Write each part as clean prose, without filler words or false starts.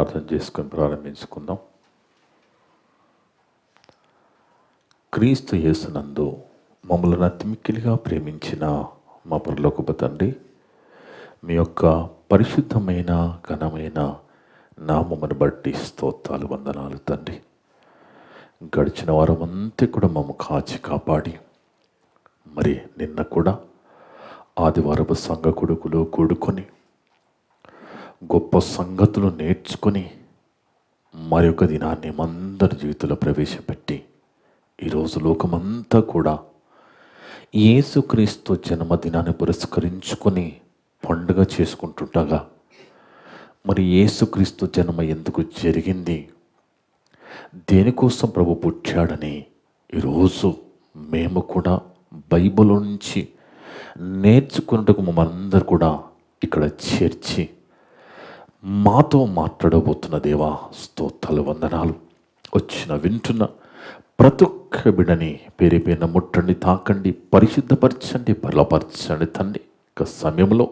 ప్రార్థన చేసుకొని ప్రారంభించుకుందాం. క్రీస్తు యేసునందు మమ్మల్ని అతిమిక్కిలిగా ప్రేమించిన మా పరలోకపు తండ్రి, మీ యొక్క పరిశుద్ధమైన ఘనమైన నామమును బట్టి స్తోత్రాలు, వందనాలు తండ్రి. గడిచిన వారం అంతా కూడా మమ్మ కాచి కాపాడి, మరి నిన్న కూడా ఆదివారపు సంఘ కొడుకులు కూడుకొని గొప్ప సంగతులు నేర్చుకొని మరి ఒక దినాన్ని మందరి జీవితంలో ప్రవేశపెట్టి ఈరోజు లోకమంతా కూడా యేసుక్రీస్తు జన్మదినాన్ని పురస్కరించుకొని పండుగ చేసుకుంటుండగా, మరి యేసుక్రీస్తు జన్మ ఎందుకు జరిగింది, దేనికోసం ప్రభు పుట్టాడని ఈరోజు మేము కూడా బైబిల్ నుంచి నేర్చుకున్నట్టుకు మమ్మల్ందరూ కూడా ఇక్కడ చేర్చి మాతో మాట్లాడబోతున్న దేవా స్తోత్రాలు, వందనాలు. వచ్చిన వింటున్న ప్రతి ఒక్క బిడ్డని పేరు పేరున ముట్టండి, తాకండి, పరిశుద్ధపరచండి, బలపరచండి తండ్రి. ఇక సమయంలో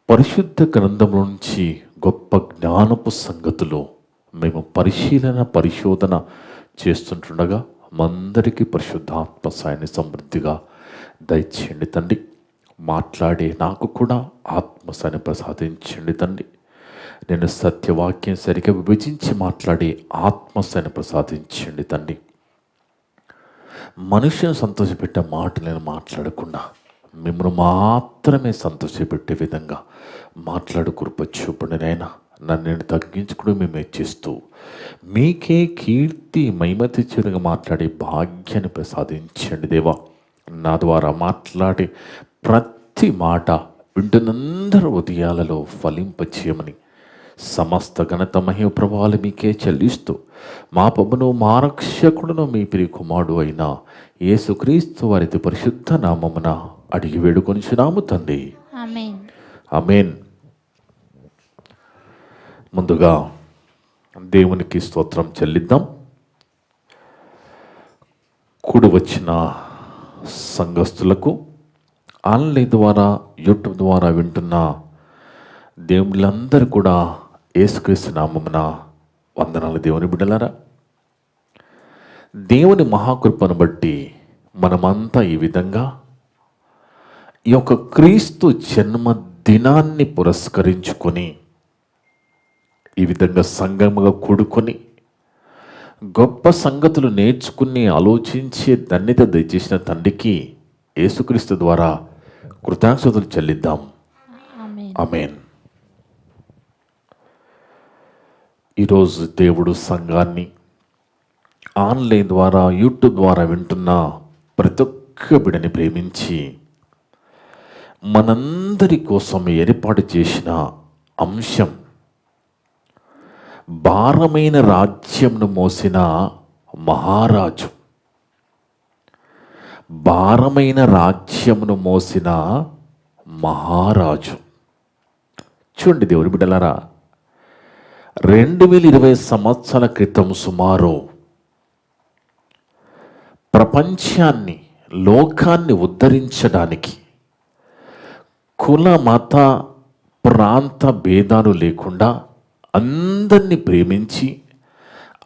పరిశుద్ధ గ్రంథంలో నుంచి గొప్ప జ్ఞానపు సంగతులు మేము పరిశోధన చేస్తుంటుండగా మందరికీ పరిశుద్ధాత్మ సాయాన్ని సమృద్ధిగా దయచేయండి తండ్రి. మాట్లాడే నాకు కూడా ఆత్మసాన్ని ప్రసాదించండి తండ్రి. నేను సత్యవాక్యం సరిగా విభజించి మాట్లాడి ఆత్మసాన్ని ప్రసాదించండి తండ్రి. మనుషులను సంతోషపెట్టే మాటలు నేను మాట్లాడకుండా మిమ్మల్ని మాత్రమే సంతోషపెట్టే విధంగా మాట్లాడు కృప చూపండి నాయనా. నన్ను నేను తగ్గించుకుని మేము హెచ్చిస్తూ మీకే కీర్తి మహిమ తెచ్చేదిగా మాట్లాడే భాగ్యాన్ని ప్రసాదించండి దేవా. నా ద్వారా మాట్లాడే ప్రతి మాట వింటున్నందరూ ఉదయాలలో ఫలింపచేయమని సమస్త ఘనత మహిమ ప్రభావాలు మీకే చెల్లిస్తూ మా ప్రభును మా రక్షకుడును మీ ప్రియ కుమారుడు అయిన యేసుక్రీస్తు వారి పరిశుద్ధ నామమున అడిగి వేడుకొనిచున్నాము తండ్రి, ఆమేన్. ఆమేన్. ముందుగా దేవునికి స్తోత్రం చెల్లిద్దాం. కూడి వచ్చిన సంఘస్థులకు, ఆన్లైన్ ద్వారా యూట్యూబ్ ద్వారా వింటున్న దేవుళ్ళందరూ కూడా యేసుక్రీస్తు నామమున వందనాలు. దేవుని బిడ్డలారా, దేవుని మహాకృపను బట్టి మనమంతా ఈ విధంగా ఈ యొక్క క్రీస్తు జన్మదినాన్ని పురస్కరించుకొని ఈ విధంగా సంఘముగా కూడుకొని గొప్ప సంగతులు నేర్చుకుని ఆలోచించే ధన్యత దయచేసిన తండ్రికి యేసుక్రీస్తు ద్వారా కృతజ్ఞతలు చెల్లిద్దాం. ఆమేన్. ఈరోజు దేవుడు సంఘాన్ని ఆన్లైన్ ద్వారా యూట్యూబ్ ద్వారా వింటున్న ప్రతి ఒక్క బిడ్డని ప్రేమించి మనందరి కోసం ఏర్పాటు చేసిన అంశం భారమైన రాజ్యంను మోసిన మహారాజు. భారమైన రాజ్యమును మోసిన మహారాజు. చూడండి దేవుని బిడ్డలారా, 2020 సంవత్సరాల క్రితం సుమారు ప్రపంచాన్ని, లోకాన్ని ఉద్ధరించడానికి కుల మత ప్రాంత భేదాలు లేకుండా అందరినీ ప్రేమించి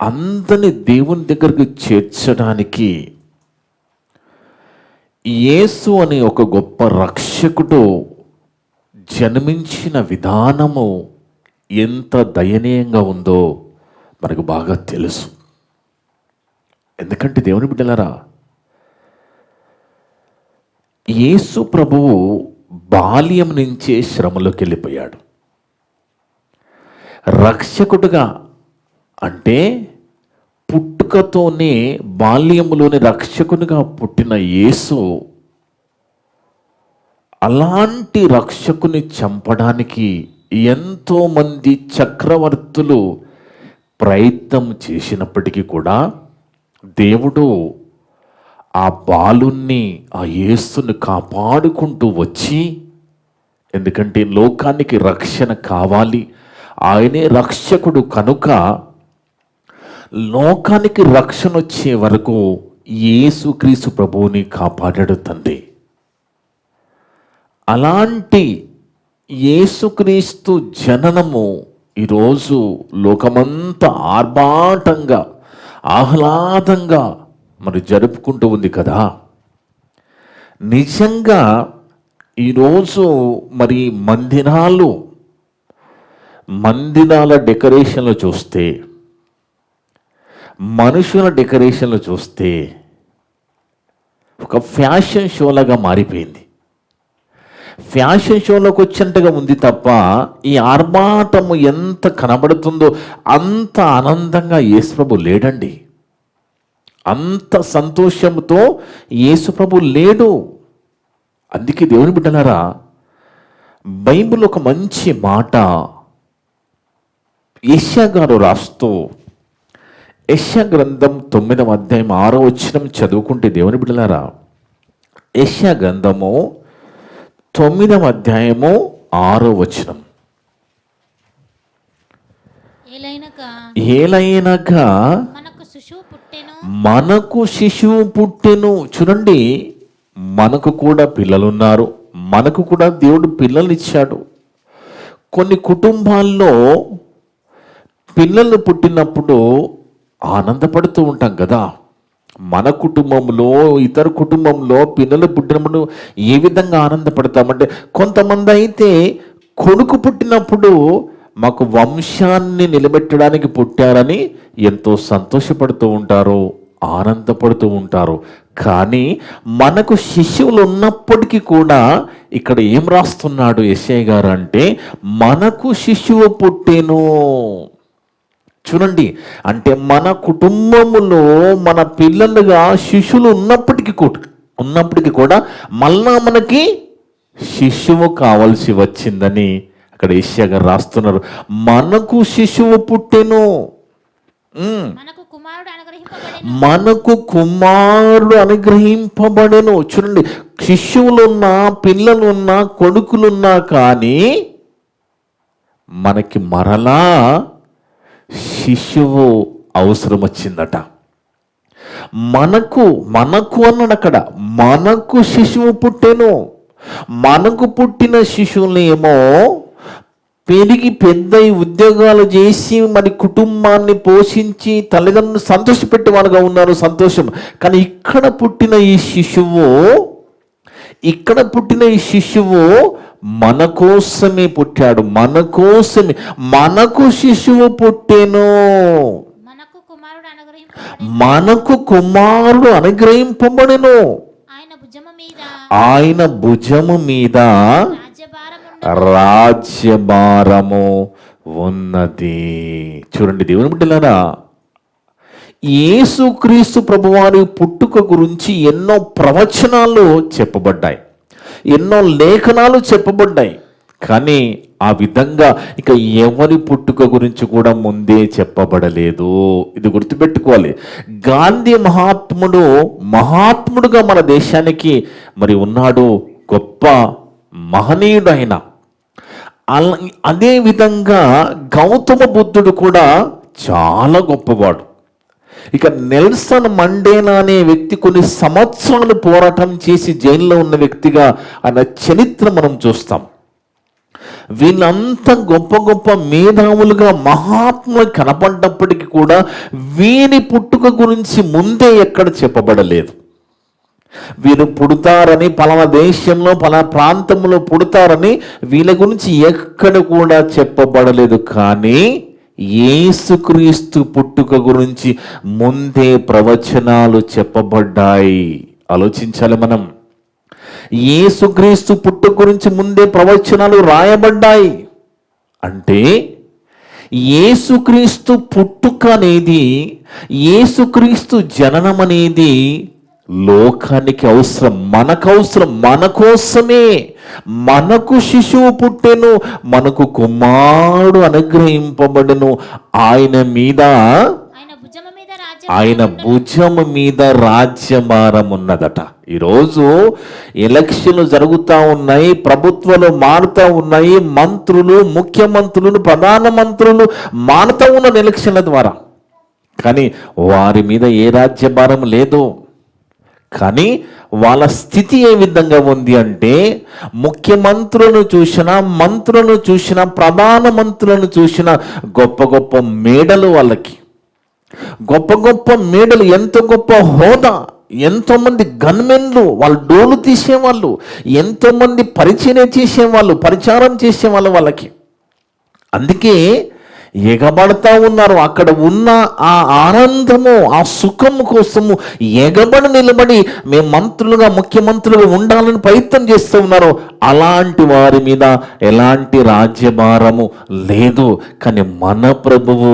అందరినీ దేవుని దగ్గరకు చేర్చడానికి యేసు అనే ఒక గొప్ప రక్షకుడు జన్మించిన విధానము ఎంత దయనీయంగా ఉందో మనకు బాగా తెలుసు. ఎందుకంటే దేవుని బిడ్డలారా, యేసు ప్రభువు బాల్యం నుంచే శ్రమలోకి వెళ్ళిపోయాడు. రక్షకుడుగా అంటే పుట్టుకతోనే బాల్యములోని రక్షకునిగా పుట్టిన యేసు అలాంటి రక్షకుని చంపడానికి ఎంతోమంది చక్రవర్తులు ప్రయత్నం చేసినప్పటికీ కూడా దేవుడు ఆ బాలుణ్ణి, ఆ యేసుని కాపాడుకుంటూ వచ్చి, ఎందుకంటే లోకానికి రక్షణ కావాలి, ఆయనే రక్షకుడు కనుక లోకానికి రక్షణ వచ్చే వరకు యేసుక్రీస్తు ప్రభువుని కాపాడాడు తండ్రి. అలాంటి యేసుక్రీస్తు జననము ఈరోజు లోకమంతా ఆర్భాటంగా ఆహ్లాదంగా మరి జరుపుకుంటూ ఉంది కదా. నిజంగా ఈరోజు మరి మందిరాల డెకరేషన్లు చూస్తే, మనుషుల డెకరేషన్లు చూస్తే ఒక ఫ్యాషన్ షోలాగా మారిపోయింది. ఫ్యాషన్ షోలోకి వచ్చేంతగా ఉంది తప్ప ఈ ఆర్భాటము ఎంత కనబడుతుందో అంత ఆనందంగా యేసుప్రభు లేడండి. అంత సంతోషంతో యేసుప్రభు లేడు. అందుకే దేవుని బిడ్డలారా, బైబిల్ ఒక మంచి మాట యెషయా గారు రాస్తూ, యెషయా గ్రంథం 9వ అధ్యాయం 6వ వచనం చదువుకుంటే దేవుని బిడ్డలారా, యెషయా గ్రంథము 9వ అధ్యాయము 6వ వచనం, ఏలైనగా మనకు శిశువు పుట్టెను. చూడండి, మనకు కూడా పిల్లలున్నారు, మనకు కూడా దేవుడు పిల్లల్నిచ్చాడు. కొన్ని కుటుంబాల్లో పిల్లలు పుట్టినప్పుడు ఆనందపడుతూ ఉంటాం కదా. మన కుటుంబంలో, ఇతర కుటుంబంలో పిల్లలు పుట్టినప్పుడు ఏ విధంగా ఆనందపడతామంటే, కొంతమంది అయితే కొడుకు పుట్టినప్పుడు మాకు వంశాన్ని నిలబెట్టడానికి పుట్టారని ఎంతో సంతోషపడుతూ ఉంటారు, ఆనందపడుతూ ఉంటారు. కానీ మనకు శిశువులు ఉన్నప్పటికీ కూడా ఇక్కడ ఏం రాస్తున్నాడు యెషయా గారు అంటే, మనకు శిశువు పుట్టెను. చూడండి, అంటే మన కుటుంబములో మన పిల్లలుగా శిశువులు ఉన్నప్పటికీ కూడా మళ్ళా మనకి శిశువు కావాల్సి వచ్చిందని అక్కడ యెషయా గారు రాస్తున్నారు. మనకు శిశువు పుట్టెను, మనకు కుమారుడు అనుగ్రహింపబడెను. చూడండి, శిశువులున్నా, పిల్లలున్నా, కొడుకులున్నా కానీ మనకి మరలా శిశువు అవసరం వచ్చిందట. మనకు అన్నాడు అక్కడ, మనకు శిశువు పుట్టెను. మనకు పుట్టిన శిశువులేమో పెరిగి పెద్దయి ఉద్యోగాలు చేసి మరి కుటుంబాన్ని పోషించి తల్లిదండ్రులు సంతోషపెట్టేవారుగా ఉన్నారు, సంతోషం. కానీ ఇక్కడ పుట్టిన ఈ శిశువు మన కోసమే పుట్టాడు, మనకు శిశువు పుట్టెను, మనకు కుమారుడు అనుగ్రహింపబడెను, ఆయన భుజము మీద రాజ్యభారము ఉన్నది. చూడండి దేవుని బిడ్డలారా, యేసుక్రీస్తు ప్రభువారి పుట్టుక గురించి ఎన్నో ప్రవచనాలు చెప్పబడ్డాయి, ఎన్నో లేఖనాలు చెప్పబడ్డాయి. కానీ ఆ విధంగా ఇక ఎవరి పుట్టుక గురించి కూడా ముందే చెప్పబడలేదు. ఇది గుర్తుపెట్టుకోవాలి. గాంధీ మహాత్ముడుగా మన దేశానికి మరి ఉన్నాడు, గొప్ప మహనీయుడైన. అదే విధంగా గౌతమ బుద్ధుడు కూడా చాలా గొప్పవాడు. ఇక నెల్సన్ మండేలా అనే వ్యక్తి కొన్ని సంవత్సరాలు పోరాటం చేసి జైల్లో ఉన్న వ్యక్తిగా ఆయన చరిత్ర మనం చూస్తాం. వీళ్ళంతా గొప్ప గొప్ప మేధావులుగా మహాత్ములు కనపడ్డప్పటికీ కూడా వీరి పుట్టుక గురించి ముందే ఎక్కడ చెప్పబడలేదు. వీరు పుడతారని, పలానా దేశంలో పలానా ప్రాంతంలో పుడతారని వీళ్ళ గురించి ఎక్కడ కూడా చెప్పబడలేదు. కానీ యేసుక్రీస్తు పుట్టుక గురించి ముందే ప్రవచనాలు చెప్పబడ్డాయి. ఆలోచించాలి మనం. యేసుక్రీస్తు పుట్టుక గురించి ముందే ప్రవచనాలు రాయబడ్డాయి. అంటే యేసుక్రీస్తు పుట్టుక అనేది, యేసుక్రీస్తు జననం అనేది లోకానికి అవసరం, మన కోసమే. మనకు శిశువు పుట్టెను, మనకు కుమారుడు అనుగ్రహింపబడెను, ఆయన భుజము మీద రాజ్యభారం ఉన్నదట. ఈరోజు ఎలక్షన్లు జరుగుతూ ఉన్నాయి, ప్రభుత్వాలు మారుతూ ఉన్నాయి, మంత్రులు, ముఖ్యమంత్రులు, ప్రధానమంత్రులు మారుతూ ఉన్నారు ఎలక్షన్ల ద్వారా. కానీ వారి మీద ఏ రాజ్యభారం లేదు. కానీ వాళ్ళ స్థితి ఏ విధంగా ఉంది అంటే, ముఖ్యమంత్రులను చూసిన, మంత్రులను చూసిన, ప్రధానమంత్రులను చూసిన గొప్ప గొప్ప మేడలు వాళ్ళకి, గొప్ప గొప్ప మేడలు, ఎంత గొప్ప హోదా, ఎంతోమంది గన్మెన్లు, వాళ్ళు డోలు తీసేవాళ్ళు, ఎంతోమంది పరిచయం చేసేవాళ్ళు, పరిచారం చేసేవాళ్ళు వాళ్ళకి. అందుకే ఎగబడతా ఉన్నారు. అక్కడ ఉన్న ఆ ఆనందము, ఆ సుఖము కోసము ఎగబడి నిలబడి మేము మంత్రులుగా, ముఖ్యమంత్రులుగా ఉండాలని ప్రయత్నం చేస్తూ ఉన్నారు. అలాంటి వారి మీద ఎలాంటి రాజ్యభారము లేదు. కానీ మన ప్రభువు,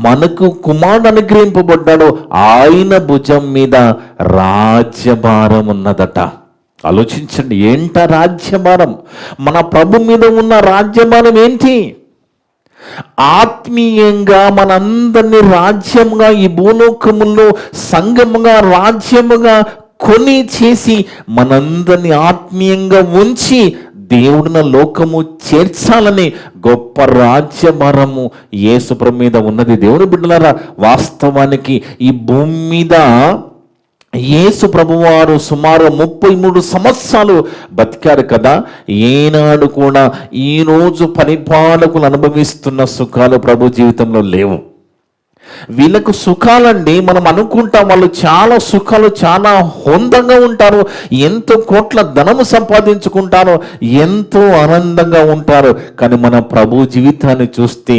మనకు కుమారుడు అనుగ్రహింపబడ్డాడు, ఆయన భుజం మీద రాజ్యభారం ఉన్నదట. ఆలోచించండి, ఏంట రాజ్యభారం? మన ప్రభు మీద ఉన్న రాజ్యభారం ఏంటి? ఆత్మీయంగా మనందరినీ రాజ్యంగా, ఈ భూలోకములో సంఘముగా, రాజ్యముగా కొని చేసి మనందరినీ ఆత్మీయంగా ఉంచి దేవుడిన లోకము చేర్చాలని గొప్ప రాజ్యభారము యేసుప్రభు మీద ఉన్నది. దేవుని బిడ్డలారా, వాస్తవానికి ఈ భూమి మీద యేసు ప్రభువారు సుమారు 33 సంవత్సరాలు బతికారు కదా. ఏనాడు కూడా ఈరోజు పరిపాలకులు అనుభవిస్తున్న సుఖాలు ప్రభు జీవితంలో లేవు. వీళ్ళకు సుఖాలండి, మనం అనుకుంటాం వాళ్ళు చాలా సుఖాలు, చాలా హోందంగా ఉంటారు, ఎంతో కోట్ల ధనము సంపాదించుకుంటారు, ఎంతో ఆనందంగా ఉంటారు. కానీ మన ప్రభు జీవితాన్ని చూస్తే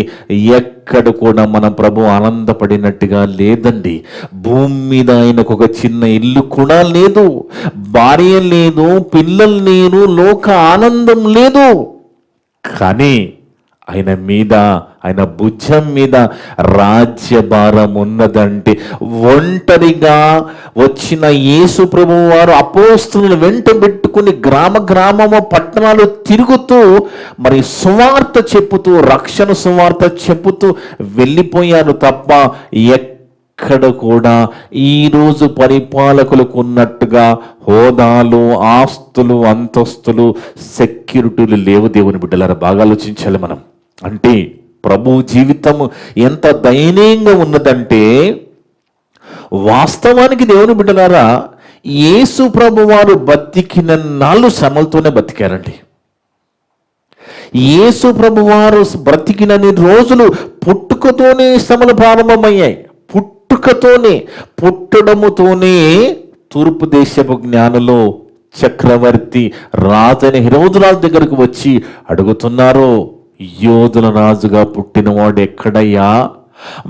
ఎక్కడ కూడా మన ప్రభు ఆనందపడినట్టుగా లేదండి. భూమి మీద ఆయనకు ఒక చిన్న ఇల్లు కూడా లేదు, భార్య లేదు, పిల్లలు లేరు, లోక ఆనందం లేదు. కానీ ఆయన మీద, ఆయన భుజం మీద రాజ్యభారం ఉన్నదంటే, ఒంటరిగా వచ్చిన యేసు ప్రభువు వారు అపోస్తలులను వెంట పెట్టుకుని గ్రామ గ్రామము, పట్టణాలు తిరుగుతూ మరి సువార్త చెప్పుతూ, రక్షణ సువార్త చెప్పుతూ వెళ్ళిపోయారు తప్ప ఎక్కడ కూడా ఈరోజు పరిపాలకులకు ఉన్నట్టుగా హోదాలు, ఆస్తులు, అంతస్తులు, సెక్యూరిటీలు లేవు. దేవుని బిడ్డలారా, బాగా ఆలోచించాలి మనం. అంటే ప్రభు జీవితం ఎంత దయనీయంగా ఉన్నదంటే, వాస్తవానికి దేవుని బిడ్డలారా, యేసు ప్రభు వారు బతికిన నాళ్ళు శ్రమలతోనే బతికారండి. యేసు ప్రభు వారు బ్రతికినన్ని రోజులు పుట్టుకతోనే శ్రమలు ప్రారంభమయ్యాయి. పుట్టడముతోనే తూర్పు దేశపు జ్ఞానులు చక్రవర్తి రాజైన హెరోదు రాజు దగ్గరకు వచ్చి అడుగుతున్నారు, యోధుల రాజుగా పుట్టినవాడు ఎక్కడయ్యా?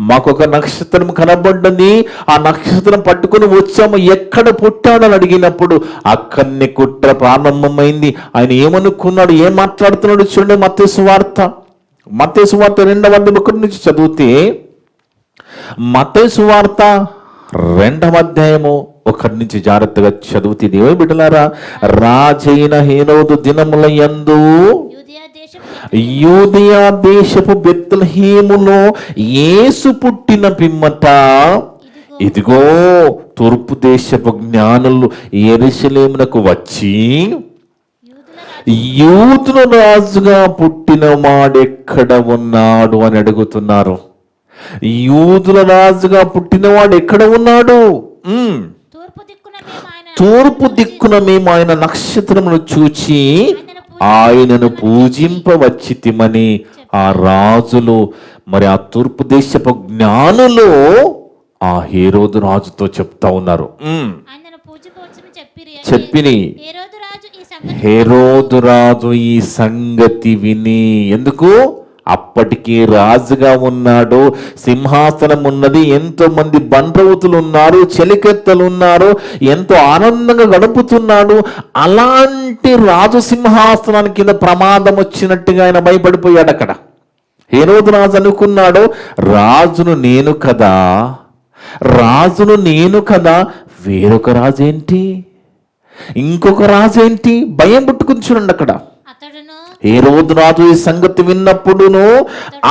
మాకొక నక్షత్రం కనబడ్డది, ఆ నక్షత్రం పట్టుకుని వచ్చాము, ఎక్కడ పుట్టాడని అడిగినప్పుడు అక్కడిని కుట్ర ప్రారంభమైంది. ఆయన ఏమనుకున్నాడు, ఏం మాట్లాడుతున్నాడు చూడండి. మత్తయి సువార్త 2వ అధ్యాయం నుంచి చదివితే, మత్తయి సువార్త 2వ అధ్యాయము 1 నుంచి జాగ్రత్తగా చదివితే, దేవుని బిడ్డలారా, రాజైన హేరోదు దినముల యందు యూదయా దేశపు బెత్లెహేములో యేసు పుట్టిన పిమ్మట, ఇదిగో తూర్పు దేశపు జ్ఞానులు యెరూషలేమునకు వచ్చి, యూదుల రాజుగా పుట్టిన వాడెక్కడ ఉన్నాడు అని అడుగుతున్నారు. యూదుల రాజుగా పుట్టినవాడు ఎక్కడ ఉన్నాడు? తూర్పు దిక్కున మేము ఆయన నక్షత్రమును చూచి ఆయనను పూజింపవచ్చితిమని ఆ రాజులు, మరి ఆ తూర్పు దేశపు జ్ఞానులు ఆ హేరోదు రాజుతో చెప్తా ఉన్నారు. చెప్పిని హేరోదు రాజు ఈ సంగతి విని, ఎందుకు? అప్పటికి రాజుగా ఉన్నాడు, సింహాసనం ఉన్నది, ఎంతో మంది బండ్రవుతులు ఉన్నారు, చెలికెత్తలు ఉన్నారు, ఎంతో ఆనందంగా గడుపుతున్నాడు. అలాంటి రాజు సింహాసనానికి కింద ప్రమాదం వచ్చినట్టుగా ఆయన భయపడిపోయాడు. అక్కడ హేరోదు రాజు అనుకున్నాడు, రాజును నేను కదా, వేరొక రాజు ఏంటి, ఇంకొక రాజు ఏంటి? భయం పుట్టుకుని చూడండి. అక్కడ హేరోదు రాజు ఈ సంగతి విన్నప్పుడును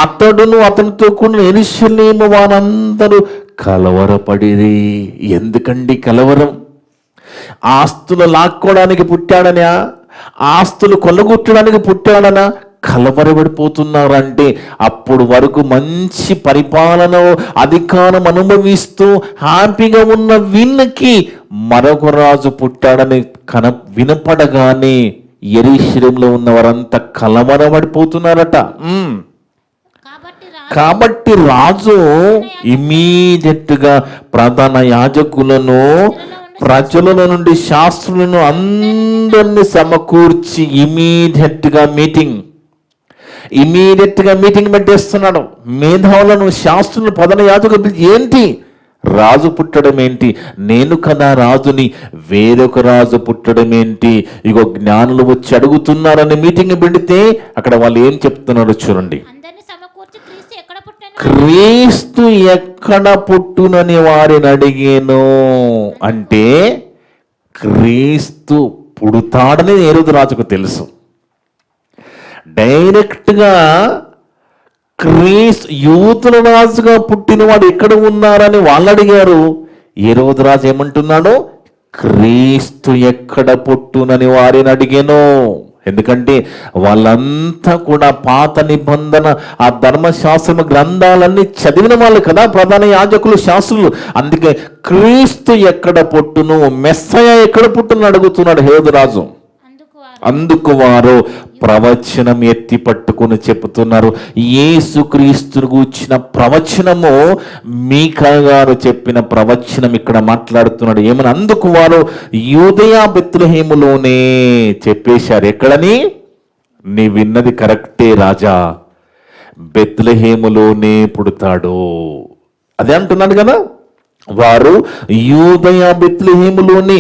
అతనితో కూడిన యెరూషలేము వారందరూ కలవరపడిరి. ఎందుకండి కలవరం? ఆస్తులు లాక్కోవడానికి పుట్టాడనా? ఆస్తులు కొల్లగొట్టడానికి పుట్టాడనా? కలవరపడిపోతున్నారంటే అప్పుడు వరకు మంచి పరిపాలన అధికారం అనుభవిస్తూ హ్యాపీగా ఉన్న వీళ్ళకి మరొక రాజు పుట్టాడని వినపడగానే యెరూషలేములో ఉన్న వారంతా కలవరపడిపోతున్నారట. కాబట్టి రాజు ఇమీడియట్ గా ప్రధాన యాజకులను, ప్రజల నుండి శాస్త్రులను అందరినీ సమకూర్చి ఇమీడియట్ గా మీటింగ్ పెట్టేస్తున్నాడు. మేధావులను, శాస్త్రులను, ప్రధాన యాజకులు ఏంటి రాజు పుట్టడం ఏంటి, నేను కదా రాజుని, వేరొక రాజు పుట్టడం ఏంటి, ఇగో జ్ఞానులు వచ్చి అడుగుతున్నారని మీటింగ్ పెడితే అక్కడ వాళ్ళు ఏం చెప్తున్నారో చూడండి. క్రీస్తు ఎక్కడ పుట్టునని వారిని అడిగాను అంటే క్రీస్తు పుడతాడని హేరోదు రాజుకు తెలుసు. డైరెక్ట్గా యూతుల రాజుగా పుట్టినవాడు ఎక్కడ ఉన్నారని వాళ్ళు అడిగారు. హేరోదు రాజు ఏమంటున్నాడు, క్రీస్తు ఎక్కడ పుట్టునని వారిని అడిగాను. ఎందుకంటే వాళ్ళంతా కూడా పాత నిబంధన ఆ ధర్మశాస్త్ర గ్రంథాలన్నీ చదివిన వాళ్ళు కదా, ప్రధాన యాజకులు, శాస్త్రులు. అందుకే క్రీస్తు ఎక్కడ పుట్టును, మెస్సయ ఎక్కడ పుట్టును అడుగుతున్నాడు హేరోదు రాజు. అందుకు వారు ప్రవచనం ఎత్తి పట్టుకుని చెప్తున్నారు. యేసుక్రీస్తు గూర్చిన ప్రవచనము, మీకా గారు చెప్పిన ప్రవచనం ఇక్కడ మాట్లాడుతున్నాడు. ఏమని? అందుకు వారు యూదయ బెత్లెహేములోనే చెప్పేశారు. ఎక్కడని? నీ విన్నది కరెక్టే రాజా, బెత్లెహేములోనే పుడతాడు. అదే అంటున్నాడు కదా. వారు యూదయ బెత్లెహేములోని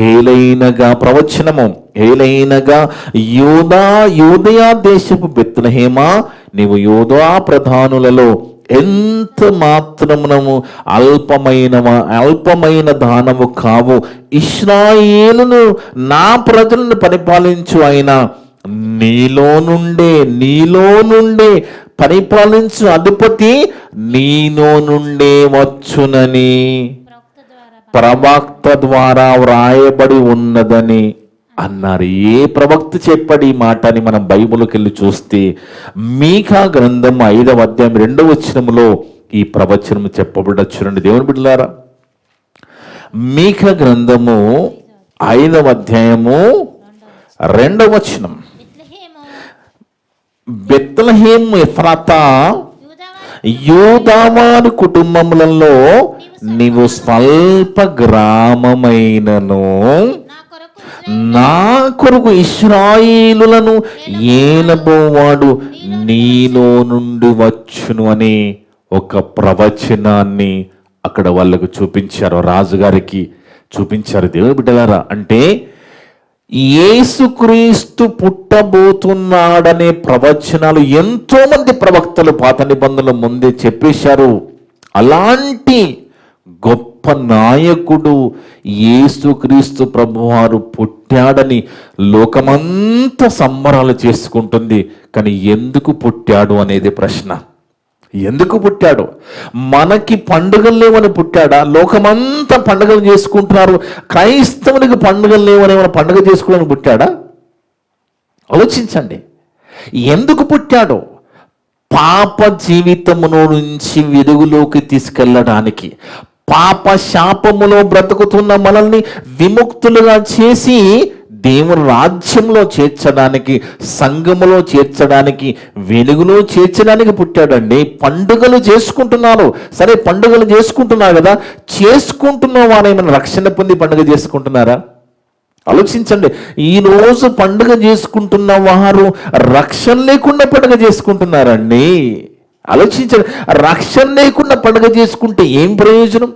ఏలైనగా ప్రవచనము, ఏలైనగా యూదయ దేశపు బెత్లెహేమా, నీవు యూదా ప్రధానులలో ఎంత మాత్రమునము అల్పమైన దానము కావు. ఇశ్రాయేలును నా ప్రజలను పరిపాలించు ఆయన నీలో నుండే పరిపాలించు అధిపతి నీలో నుండే వచ్చునని ప్రవక్త ద్వారా వ్రాయబడి ఉన్నదని అన్నారు. ఏ ప్రవక్త చెప్పాడు ఈ మాట అని మనం బైబిల్కి వెళ్ళి చూస్తే మీకా గ్రంథం 5వ అధ్యాయం 2వ వచనములో ఈ ప్రవచనము చెప్పబడ్డ చూడండి. దేవుని బిడ్డలారా, మీకా గ్రంథము 5వ అధ్యాయము 2వ వచనం, బెత్లెహేము ఎఫ్రాతా యూదావారి కుటుంబములలో నీవు స్వల్ప గ్రామమైనను నా కొరకు ఇశ్రాయేలులను ఏలబోవాడు నీలో నుండి వచ్చును అనే ఒక ప్రవచనాన్ని అక్కడ వాళ్ళకు చూపించారు, రాజుగారికి చూపించారు. దేవుని బిడ్డలారా, అంటే యేసుక్రీస్తు పుట్టబోతున్నాడనే ప్రవచనాలు ఎంతో మంది ప్రవక్తలు పాత నిబంధనల ముందే చెప్పేశారు. అలాంటి గొప్ప నాయకుడు యేసుక్రీస్తు ప్రభువారు పుట్టాడని లోకమంతా సంబరాలు చేసుకుంటుంది. కానీ ఎందుకు పుట్టాడు అనేది ప్రశ్న. ఎందుకు పుట్టాడు? మనకి పండుగలు లేవని పుట్టాడా? లోకమంతా పండుగలు చేసుకుంటున్నారు, క్రైస్తవునికి పండుగలు లేవని ఏమైనా పండుగ చేసుకోవాలని పుట్టాడా? ఆలోచించండి. ఎందుకు పుట్టాడు? పాప జీవితములో నుంచి వెలుగులోకి తీసుకెళ్ళడానికి, పాప శాపములో బ్రతుకుతున్న మనల్ని విముక్తులుగా చేసి దేవుని రాజ్యంలో చేర్చడానికి, సంఘములో చేర్చడానికి, వెలుగులో చేర్చడానికి పుట్టాడండి. పండుగలు చేసుకుంటున్నారు, సరే పండుగలు చేసుకుంటున్నారు కదా, చేసుకుంటున్న వారు ఏమైనా రక్షణ పొంది పండుగ చేసుకుంటున్నారా? ఆలోచించండి. ఈరోజు పండుగ చేసుకుంటున్న వారు రక్షణ లేకుండా పండుగ చేసుకుంటున్నారండి. ఆలోచించండి. రక్షణ లేకుండా పండుగ చేసుకుంటే ఏం ప్రయోజనం?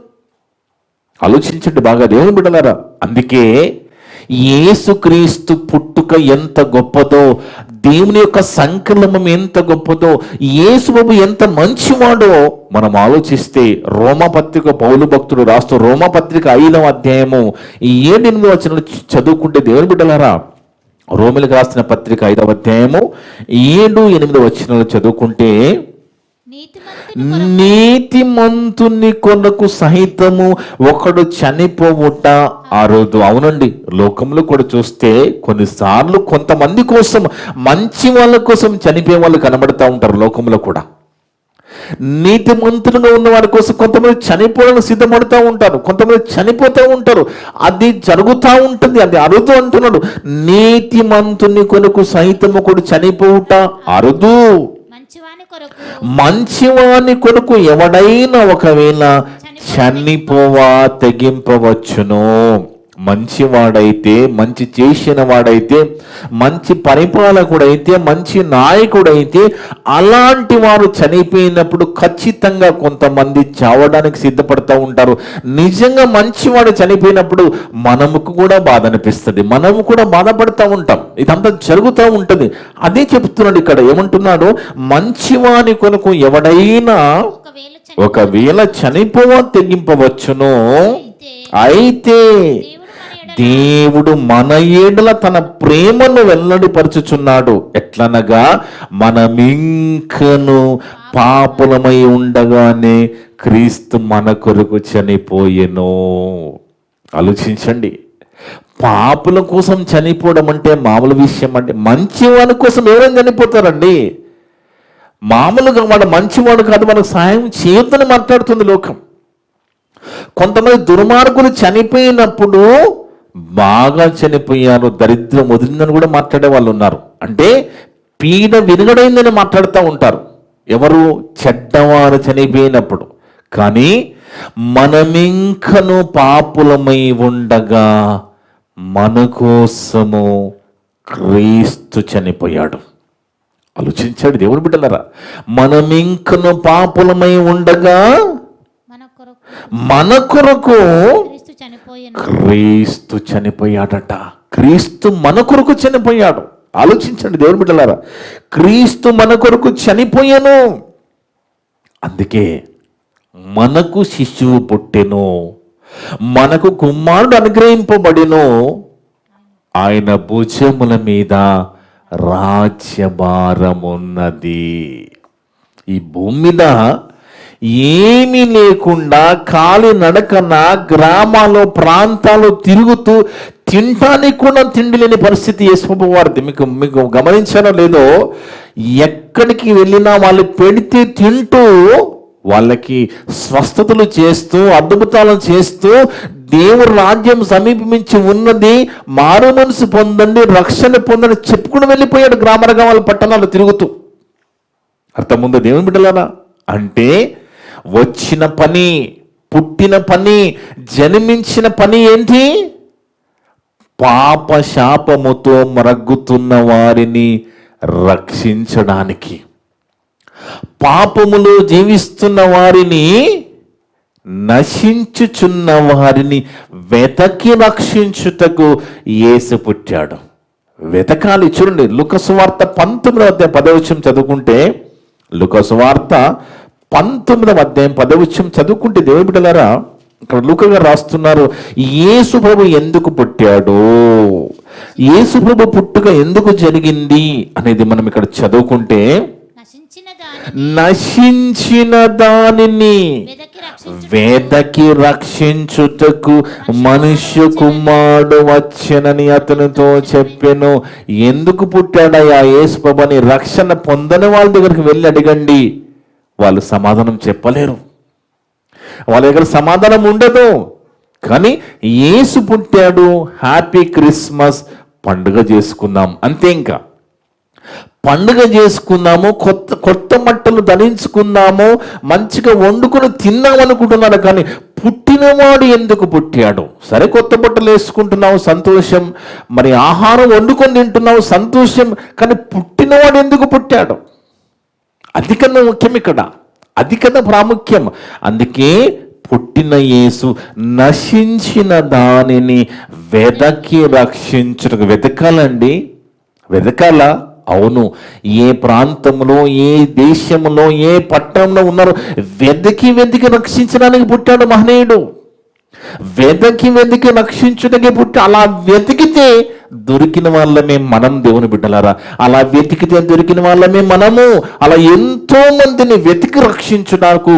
ఆలోచించండి బాగా దేవుని బిడ్డలారా. అందుకే యేసుక్రీస్తు పుట్టుక ఎంత గొప్పదో, దేవుని యొక్క సంకల్పం ఎంత గొప్పదో, యేసుబాబు ఎంత మంచివాడో మనం ఆలోచిస్తే రోమపత్రిక పౌలు భక్తుడు రాస్తూ రోమపత్రిక 5వ అధ్యాయము 7-8 వచనాలు చదువుకుంటే దేవుని బిడ్డలారా, రోమిలకు రాసిన పత్రిక 5వ అధ్యాయము 7-8 వచనాలు చదువుకుంటే, నీతిమంతుని కొరకు సహితము ఒకడు చనిపోవుట అరుదు. అవునండి, లోకంలో కూడా చూస్తే కొన్నిసార్లు కొంతమంది కోసం, మంచి వాళ్ళ కోసం చనిపోయే వాళ్ళు కనబడతా ఉంటారు లోకంలో కూడా. నీతిమంతులుగా ఉన్న వారి కోసం కొంతమంది చనిపోవడానికి సిద్ధపడుతూ ఉంటారు, కొంతమంది చనిపోతూ ఉంటారు. అది జరుగుతూ ఉంటుంది, అది అరుదు అంటున్నాడు. నీతిమంతుని కొరకు సైతం ఒకడు చనిపోవుట అరుదు. మంచివాని కొరకు ఎవడైనా ఒకవేళ చనిపోవా తెగింపవచ్చును. మంచివాడైతే, మంచి చేసిన వాడైతే, మంచి పరిపాలకుడైతే, మంచి నాయకుడైతే అలాంటి వారు చనిపోయినప్పుడు ఖచ్చితంగా కొంతమంది చావడానికి సిద్ధపడుతూ ఉంటారు. నిజంగా మంచివాడు చనిపోయినప్పుడు మనముకు కూడా బాధ అనిపిస్తుంది, మనము కూడా బాధపడుతూ ఉంటాం. ఇదంతా జరుగుతూ ఉంటుంది. అదే చెప్తున్నాడు ఇక్కడ. ఏమంటున్నాడు? మంచివాని కొరకు ఎవడైనా ఒకవేళ చనిపోవా తెగింపవచ్చును. అయితే దేవుడు మన ఏడల తన ప్రేమను వెల్లడిపరచుచున్నాడు. ఎట్లనగా మనమింకను పాపులమై ఉండగానే క్రీస్తు మన కొరకు చనిపోయెను. ఆలోచించండి, పాపుల కోసం చనిపోవడం అంటే మామూలు విషయం అంటే? మంచివాడి కోసం ఎవరైనా చనిపోతారండి. మామూలుగా వాడు మంచివాడు కాదు, మనకు సహాయం చేయొద్దని మాట్లాడుతుంది లోకం. కొంతమంది దుర్మార్గులు చనిపోయినప్పుడు బాగా చనిపోయారు, దరిద్రం వదిలిందని కూడా మాట్లాడే వాళ్ళు ఉన్నారు. అంటే పీడ వినుగడైందని మాట్లాడుతూ ఉంటారు. ఎవరు? చెడ్డవారు చనిపోయినప్పుడు. కానీ మనమింకను పాపులమై ఉండగా మన కోసము క్రీస్తు చనిపోయాడు. ఆలోచించాడు దేవుని బిడ్డలారా. మనమింకను పాపులమై ఉండగా మన కొరకు క్రీస్తు చనిపోయాడట. క్రీస్తు మన కొరకు చనిపోయాడు. ఆలోచించండి దేవుని బిడ్డలారా, క్రీస్తు మన కొరకు చనిపోయాను. అందుకే మనకు శిశువు పుట్టెను, మనకు కుమారుడు అనుగ్రహింపబడెను, ఆయన భుజముల మీద రాజ్యభారమున్నది. ఈ భూమి మీద ఏమీ లేకుండా కాలి నడకన గ్రామాలు ప్రాంతాలు తిరుగుతూ తినటానికి కూడా తిండి లేని పరిస్థితి యేసుప్రభు వారిది. మీకు గమనించారో లేదో, ఎక్కడికి వెళ్ళినా వాళ్ళు పెడితే తింటూ, వాళ్ళకి స్వస్థతలు చేస్తూ, అద్భుతాలను చేస్తూ, దేవుని రాజ్యం సమీపించి ఉన్నది, మారు మనసు పొందండి, రక్షణ పొందని చెప్పుకుని వెళ్ళిపోయాడు గ్రామాల పట్టణాలు తిరుగుతూ. అర్థముందో దేవుని బిడ్డలారా? అంటే వచ్చిన పని, పుట్టిన పని, జన్మించిన పని ఏంటి? పాప శాపముతో మరగ్గుతున్న వారిని రక్షించడానికి, పాపములో జీవిస్తున్న వారిని, నశించుచున్న వారిని వెతకి రక్షించుటకు యేసు పుట్టాడు. వెతకాలి. చూడండి, లూకా సువార్త 19:10 చదువుకుంటే, లూకా సువార్త 19:10 చదువుకుంటే దేవుని బిడ్డలారా, ఇక్కడ లూకా గారు రాస్తున్నారు, యేసు ప్రభు ఎందుకు పుట్టాడు, యేసు ప్రభు పుట్టుక ఎందుకు జరిగింది అనేది మనం ఇక్కడ చదువుకుంటే, నశించిన దానిని వెదకి రక్షించుటకు మనుష్య కుమారుడు వచ్చెనని అతనితో చెప్పెను. ఎందుకు పుట్టాడయ్యా యేసు ప్రభు అని రక్షణ పొందని వాళ్ళ దగ్గరికి వెళ్ళి అడగండి, వాళ్ళు సమాధానం చెప్పలేరు, వాళ్ళ దగ్గర సమాధానం ఉండదు. కానీ యేసు పుట్టాడు, హ్యాపీ క్రిస్మస్, పండుగ చేసుకుందాం అంతే. ఇంకా పండుగ చేసుకుందాము, కొత్త బట్టలు ధరించుకుందాము, మంచిగా వండుకొని తిన్నాం అనుకుంటున్నాడు. కానీ పుట్టినవాడు ఎందుకు పుట్టాడు? సరే, కొత్త బట్టలు వేసుకుంటున్నావు, సంతోషం. మరి ఆహారం వండుకొని తింటున్నావు, సంతోషం. కానీ పుట్టినవాడు ఎందుకు పుట్టాడు? అది కన్నా ముఖ్యం ఇక్కడ, అది కన్నా ప్రాముఖ్యం. అందుకే పుట్టిన యేసు నశించిన దానిని వెదకి రక్షించుటకు. వెతకాలండి, వెతకాలా? అవును. ఏ ప్రాంతంలో, ఏ దేశంలో, ఏ పట్టణంలో ఉన్నారో వెతికి రక్షించడానికి పుట్టాడు మహనీయుడు. వెతికి రక్షించడానికి పుట్టి, అలా వెతికితే దొరికిన వాళ్ళమే మనం, దేవుని బిడ్డలారా. అలా వెతికితే దొరికిన వాళ్ళమే మనము. అలా ఎంతో మందిని వెతికి రక్షించుటకు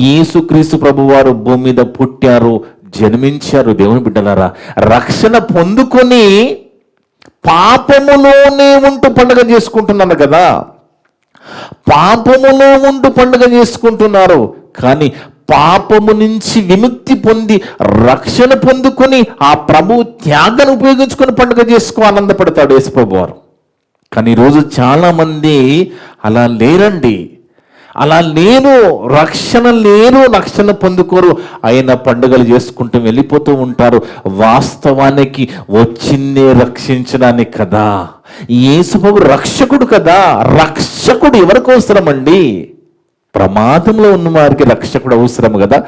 యేసుక్రీస్తు ప్రభువారు భూమి మీద పుట్టారు, జన్మించారు. దేవుని బిడ్డలారా, రక్షణ పొందుకొని పాపములోనే ఉంటూ పండుగ చేసుకుంటున్నాను కదా, పాపములో ఉంటూ పండుగ చేసుకుంటున్నారు. కానీ పాపము నుంచి విముక్తి పొంది రక్షణ పొందుకొని ఆ ప్రభు త్యాగాన్ని ఉపయోగించుకొని పండుగ చేసుకో ఆనందపడతాడు యేసుప్రభు వారు. కానీ ఈరోజు చాలామంది అలా లేరండి, అలా లేరు, రక్షణ లేరు, రక్షణ పొందుకోరు. ఆయన పండుగలు చేసుకుంటూ వెళ్ళిపోతూ ఉంటారు. వాస్తవానికి వచ్చిందే రక్షించడానికి కదా. యేసుప్రభు రక్షకుడు కదా. రక్షకుడు ఎవరికి అవసరం అండి? ప్రమాదంలో ఉన్న వారికి రక్షకుడు అవసరం కదా.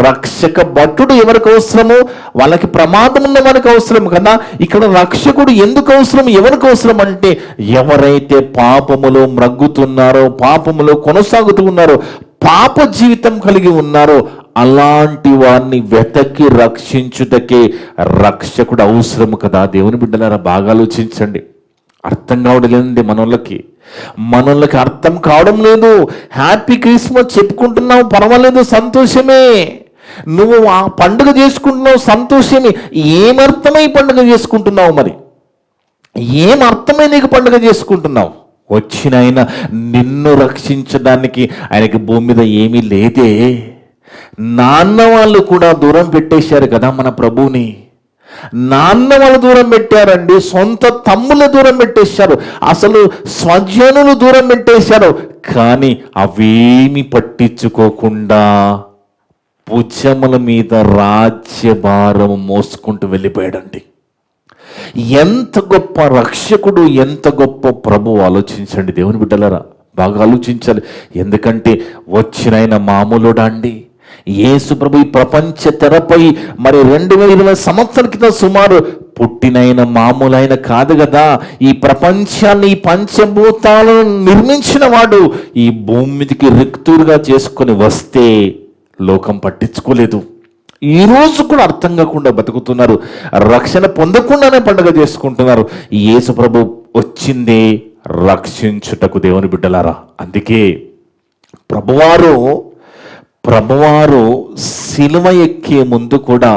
రక్షక భటుడు ఎవరికి అవసరము? వాళ్ళకి ప్రమాదం ఉన్న వారికి అవసరం కదా. ఇక్కడ రక్షకుడు ఎందుకు అవసరం, ఎవరికి అవసరం అంటే ఎవరైతే పాపములో మ్రగ్గుతున్నారో, పాపములో కొనసాగుతూ ఉన్నారో, పాప జీవితం కలిగి ఉన్నారో అలాంటి వారిని వెతకి రక్షించుటకే రక్షకుడు అవసరం కదా. దేవుని బిడ్డలారా, బాగా ఆలోచించండి. అర్థం కావడం లేదండి మనోళ్ళకి అర్థం కావడం లేదు. హ్యాపీ క్రిస్మస్ చెప్పుకుంటున్నావు, పర్వాలేదు, సంతోషమే. నువ్వు ఆ పండుగ చేసుకుంటున్నావు, సంతోషమే. ఏమర్థమై పండుగ చేసుకుంటున్నావు? మరి ఏమర్థమై నీకు పండుగ చేసుకుంటున్నావు? వచ్చిన ఆయన నిన్ను రక్షించడానికి ఆయనకి భూమి మీద ఏమీ లేదే. నాన్న వాళ్ళు కూడా దూరం పెట్టేశారు కదా మన ప్రభువుని. నాన్న వాళ్ళు దూరం పెట్టారండి, సొంత తమ్ముల దూరం పెట్టేశారు, అసలు స్వజనులు దూరం పెట్టేశారు. కానీ అవేమి పట్టించుకోకుండా భుజముల మీద రాజ్యభారం మోసుకుంటూ వెళ్ళిపోయాడండి. ఎంత గొప్ప రక్షకుడు, ఎంత గొప్ప ప్రభు. ఆలోచించండి దేవుని బిడ్డలారా, బాగా ఆలోచించాలి. ఎందుకంటే వచ్చినైన మామూలుడా అండి? యేసు ప్రభు ఈ ప్రపంచ తెరపై మరి 2020 సంవత్సరాల క్రితం సుమారు పుట్టినైన మామూలైన కాదు కదా. ఈ ప్రపంచాన్ని, ఈ పంచభూతాలను నిర్మించిన వాడు ఈ భూమి మీదకి రిక్తురుగా చేసుకొని వస్తే లోకం పట్టించుకోలేదు. ఈరోజు కూడా అర్థం కాకుండా బతుకుతున్నారు, రక్షణ పొందకుండానే పండుగ చేసుకుంటున్నారు. యేసు ప్రభు వచ్చిందే రక్షించుటకు దేవుని బిడ్డలారా. అందుకే ప్రభువారు సిలువ ఎక్కే ముందు కూడా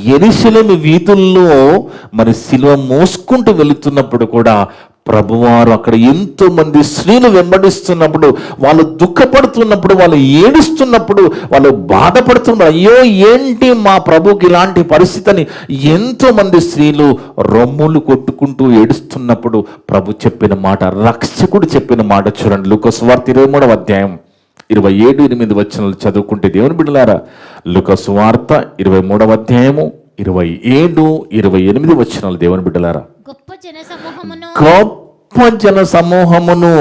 యెరూషలేము వీధుల్లో మరి సిలువ మోసుకుంటూ వెళుతున్నప్పుడు కూడా ప్రభువారు అక్కడ ఎంతో మంది స్త్రీలు వెంబడిస్తున్నప్పుడు, వాళ్ళు దుఃఖపడుతున్నప్పుడు, వాళ్ళు ఏడుస్తున్నప్పుడు, వాళ్ళు బాధపడుతున్నారు. అయ్యో ఏంటి మా ప్రభుకి ఇలాంటి పరిస్థితిని ఎంతో మంది స్త్రీలు రొమ్ములు కొట్టుకుంటూ ఏడుస్తున్నప్పుడు ప్రభు చెప్పిన మాట, రక్షకుడు చెప్పిన మాట చూడండి. లూకా సువార్త 23వ అధ్యాయం 27-8 వచనాలు చదువుకుంటే దేవుని బిడ్డలారా, లూకా సువార్త 23వ అధ్యాయము 27-28 వచనాలు దేవుని బిడ్డలారా. గొప్ప జన సమూహమును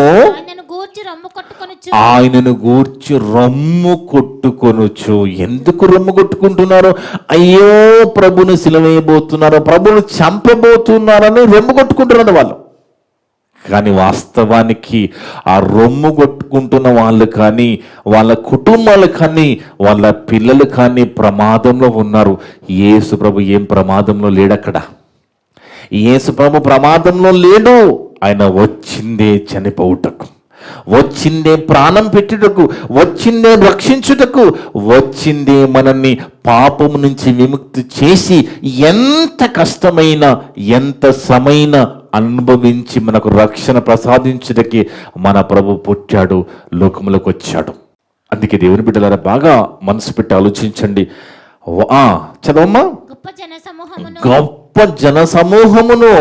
ఆయనను గూర్చి రొమ్ము కొట్టుకొనుచు. ఎందుకు రొమ్ము కొట్టుకుంటున్నారు? అయ్యో ప్రభుని సిలువేయబోతున్నారు, ప్రభుని చంపబోతున్నారని రొమ్ము కొట్టుకుంటున్నారు వాళ్ళు. కానీ వాస్తవానికి ఆ రొమ్ము కొట్టుకుంటున్న వాళ్ళు కానీ, వాళ్ళ కుటుంబాలు కానీ, వాళ్ళ పిల్లలు కానీ ప్రమాదంలో ఉన్నారు. యేసు ప్రభు ఏం ప్రమాదంలో లేడక్కడ. యేసు ప్రభు ప్రమాదంలో లేడు. ఆయన వచ్చిందే చనిపోవుటకు, వచ్చిందే ప్రాణం పెట్టుటకు, వచ్చిందే రక్షించుటకు, వచ్చిందే మనల్ని పాపము నుంచి విముక్తి చేసి ఎంత కష్టమైన, ఎంత శ్రమైన అనుభవించి మనకు రక్షణ ప్రసాదించుటకి మన ప్రభు పుట్టాడు, లోకములకు వచ్చాడు. అందుకే దేవుని బిడ్డలారా, బాగా మనసు పెట్టి ఆలోచించండి. చదవమ్మా. గొప్ప జన సమూహమును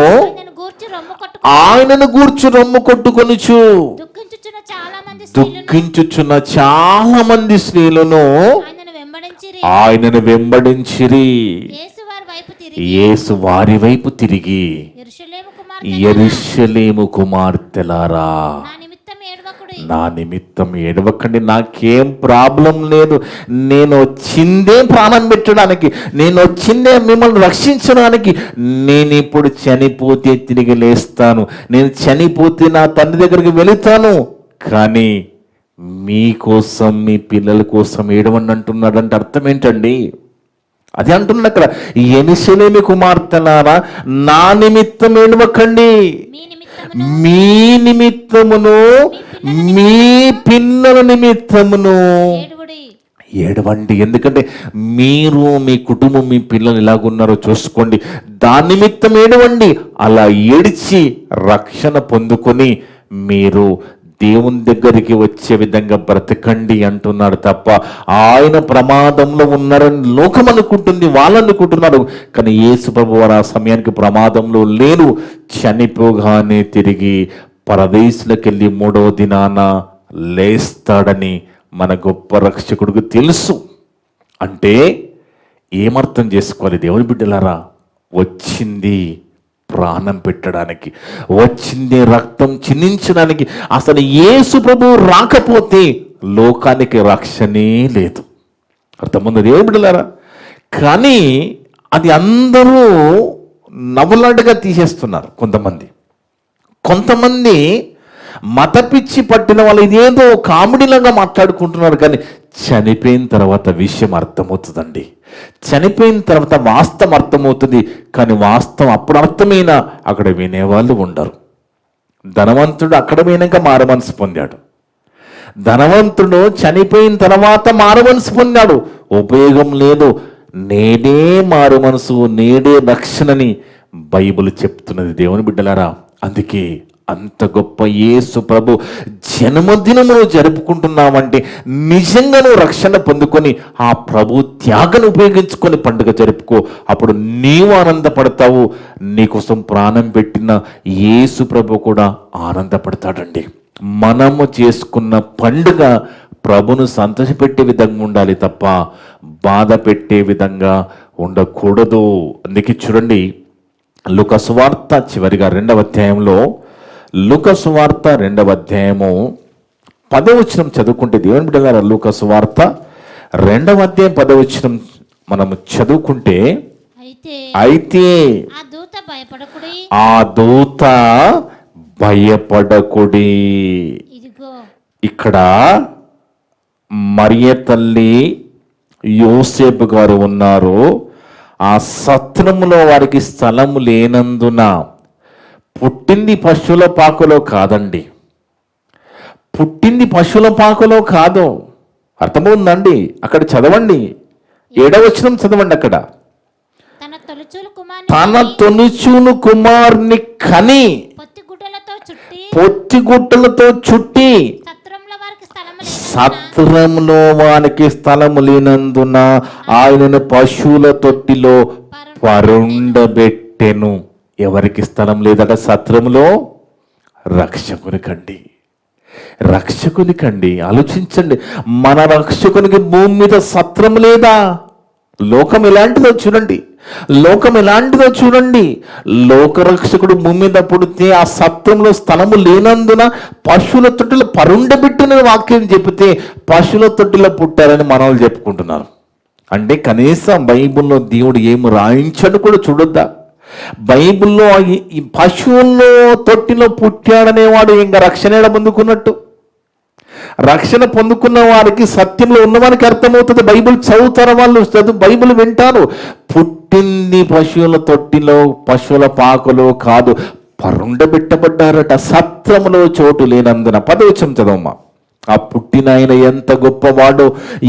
ఆయనను గూర్చి రొమ్ము కొట్టుకొనుచు దుఃఖించుచున్న చాలా మంది స్త్రీలను ఆయనను వెంబడించిరి. యేసు వారి వైపు తిరిగి, యెరూషలేము కుమార్తెలారా, నా నిమిత్తం ఏడవకండి, నాకేం ప్రాబ్లం లేదు. నేను వచ్చిందే ప్రాణం పెట్టడానికి, నేను వచ్చిందే మిమ్మల్ని రక్షించడానికి. నేను ఇప్పుడు చనిపోతే తిరిగి లేస్తాను, నేను చనిపోతే నా తండ్రి దగ్గరికి వెళుతాను. కానీ మీకోసం, మీ పిల్లల కోసం ఏడవండి అంటున్నాడంటే అర్థం ఏంటండి? అది అంటున్నాడు అక్కడ, యెరూషలేము కుమార్తెలారా నా నిమిత్తం ఏడవకండి, మీ నిమిత్తమును మీ పిల్లల నిమిత్తమును ఏడవండి. ఎందుకంటే మీరు మీ కుటుంబం మీ పిల్లలు ఎలాగున్నారో చూసుకోండి, దాని నిమిత్తం ఏడవండి. అలా ఏడిచి రక్షణ పొందుకొని మీరు దేవుని దగ్గరికి వచ్చే విధంగా బ్రతకండి అంటున్నాడు తప్ప ఆయన ప్రమాదంలో ఉన్నారని లోకం అనుకుంటుంది, వాళ్ళు అనుకుంటున్నారు. కానీ యేసు ప్రభువు వారు ఆ సమయానికి ప్రమాదంలో లేరు. చనిపోగానే తిరిగి పరదేశులకు వెళ్ళి 3వ దినాన లేస్తాడని మన గొప్ప రక్షకుడికి తెలుసు. అంటే ఏమర్థం చేసుకోవాలి దేవుని బిడ్డలారా? వచ్చింది ప్రాణం పెట్టడానికి, వచ్చింది రక్తం చిందించడానికి. అసలు యేసు ప్రభువు రాకపోతే లోకానికి రక్షణే లేదు. అర్థముంది దేవుని బిడ్డలారా? కానీ అది అందరూ నవ్వులాటగా తీసేస్తున్నారు. కొంతమంది మత పిచ్చి పట్టిన వాళ్ళు ఇదేదో కామెడీలాగా మాట్లాడుకుంటున్నారు. కానీ చనిపోయిన తర్వాత విషయం అర్థమవుతుందండి. చనిపోయిన తర్వాత వాస్తవం అర్థమవుతుంది. కానీ వాస్తవం అప్పుడు అర్థమైనా అక్కడ వినేవాళ్ళు ఉండరు. ధనవంతుడు అక్కడ పోయినాక మారుమనసు పొందాడు. ధనవంతుడు చనిపోయిన తర్వాత మారుమనసు పొందాడు. ఉపయోగం లేదు. నేడే మారుమనసు, నేడే రక్షణని బైబిల్ చెప్తున్నది దేవుని బిడ్డలారా. అందుకే అంత గొప్ప యేసు ప్రభు జన్మదినమును జరుపుకుంటున్నామంటే నిజంగా నువ్వు రక్షణ పొందుకొని ఆ ప్రభు త్యాగాన్ని ఉపయోగించుకొని పండుగ జరుపుకో. అప్పుడు నీవు ఆనందపడతావు, నీకోసం ప్రాణం పెట్టిన యేసు ప్రభు కూడా ఆనందపడతాడండి. మనము చేసుకున్న పండుగ ప్రభును సంతోషపెట్టే విధంగా ఉండాలి తప్ప బాధ పెట్టే విధంగా ఉండకూడదు. అందుకే చూడండి, లూకా సువార్త చివరిగా 2వ అధ్యాయంలో, లూకా సువార్త 2వ అధ్యాయము 10వ వచనం చదువుకుంటే దేవుని బిడ్డలారా, లూకా సువార్త 2వ అధ్యాయం 10వ వచనం మనము చదువుకుంటే, అయితే ఆ దూత భయపడకుడి. ఇక్కడ మరియ తల్లి యోసేపు గారు ఉన్నారు. ఆ సత్రములో వారికి స్థలము లేనందున, పుట్టింది పశువుల పాకలో కాదండి, పుట్టింది పశువుల పాకలో కాదు. అర్థమవుందండి? అక్కడ చదవండి, 7వ వచనం చదవండి. అక్కడ తన తొలుచూను కుమారుని కని పొత్తిగుట్టలతో చుట్టి సత్రంలో వారికి స్థలము లేనందున ఆయనను పశువుల తొట్టిలో పరుండబెట్టెను. ఎవరికి స్థలం లేదట సత్రములో? రక్షకునికండి, రక్షకునికండి. ఆలోచించండి, మన రక్షకునికి భూమి మీద సత్రం లేదా? లోకం ఎలాంటిదో చూడండి, లోకం ఎలాంటిదో చూడండి. లోకరక్షకుడు భూమి మీద పుడితే ఆ సత్రంలో స్థలము లేనందున పశువుల తొట్టిలో పరుండబెట్టిన వాక్యం చెబితే పశువుల తొట్టిలో పుట్టారని మనల్ని చెప్పుకుంటున్నారు. అంటే కనీసం బైబిల్లో దేవుడు ఏమి రాయించాడు కూడా చూడొద్దా? బైబిల్లో ఈ పశువుల్లో తొట్టిలో పుట్టాడనేవాడు ఇంకా రక్షణ పొందుకున్నట్టు. రక్షణ పొందుకున్న వారికి, సత్యంలో ఉన్నవారికి అర్థమవుతుంది. బైబిల్ చదువుతారు వాళ్ళు, బైబిల్ వింటారు. పుట్టింది పశువుల తొట్టిలో, పశువుల పాకలో కాదు, పరుండబెట్టబడ్డారట సత్రములో చోటు లేనందున. 10వ వచనం చదవమ్మా. ఆ పుట్టిన ఆయన ఎంత గొప్పవాడో,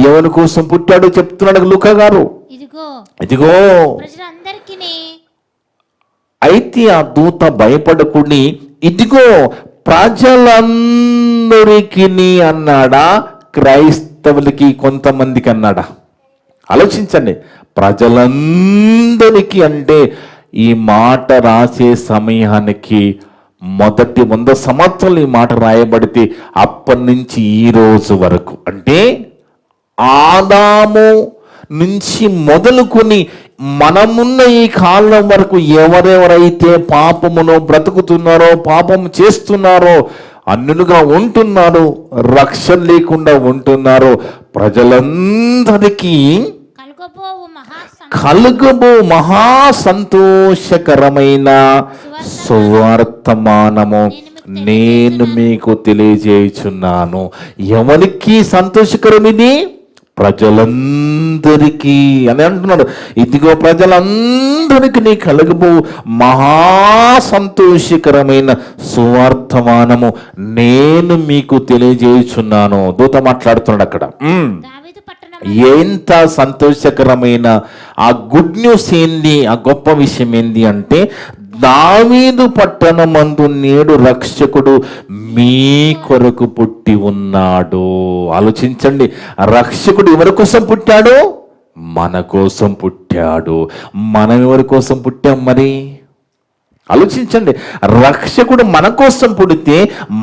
ఎవరి కోసం పుట్టాడో చెప్తున్నాడు లూకా గారు. ఇదిగో అయితే ఆ దూత భయపడకుని, ఇదిగో ప్రజలందరికీ అన్నాడా? క్రైస్తవులకి కొంతమందికి అన్నాడా? ఆలోచించండి, ప్రజలందరికీ అంటే ఈ మాట రాసే సమయానికి మొదటి 100 సంవత్సరాలు ఈ మాట రాయబడితే అప్పటి నుంచి ఈ రోజు వరకు, అంటే ఆదాము నుంచి మొదలుకొని మనమున్న ఈ కాలం వరకు ఎవరెవరైతే పాపమును బ్రతుకుతున్నారో, పాపం చేస్తున్నారో, అన్యులుగా ఉంటున్నారో, రక్షణ లేకుండా ఉంటున్నారో, ప్రజలందరికీ కలుగబో మహా సంతోషకరమైన సువార్తమానము నేను మీకు తెలియజేయుచున్నాను. ఎవరికి సంతోషకరం ఇది? ప్రజలందరికీ అని అంటున్నాడు. ఇదిగో ప్రజలందరికీ నీ కలగబో మహా సంతోషకరమైన సువార్తమానము నేను మీకు తెలియజేయుచున్నాను. దూత మాట్లాడుతున్నాడు అక్కడ. ఎంత సంతోషకరమైన ఆ గుడ్ న్యూస్ ఏంది, ఆ గొప్ప విషయం ఏంది అంటే, దావీదు పట్టణమందు నేడు రక్షకుడు మీ కొరకు పుట్టి ఉన్నాడు. ఆలోచించండి, రక్షకుడు ఎవరి కోసం పుట్టాడు? మన కోసం పుట్టాడు. మనం ఎవరి కోసం పుట్టాం మరి? ఆలోచించండి, రక్షకుడు మన కోసం పుడితే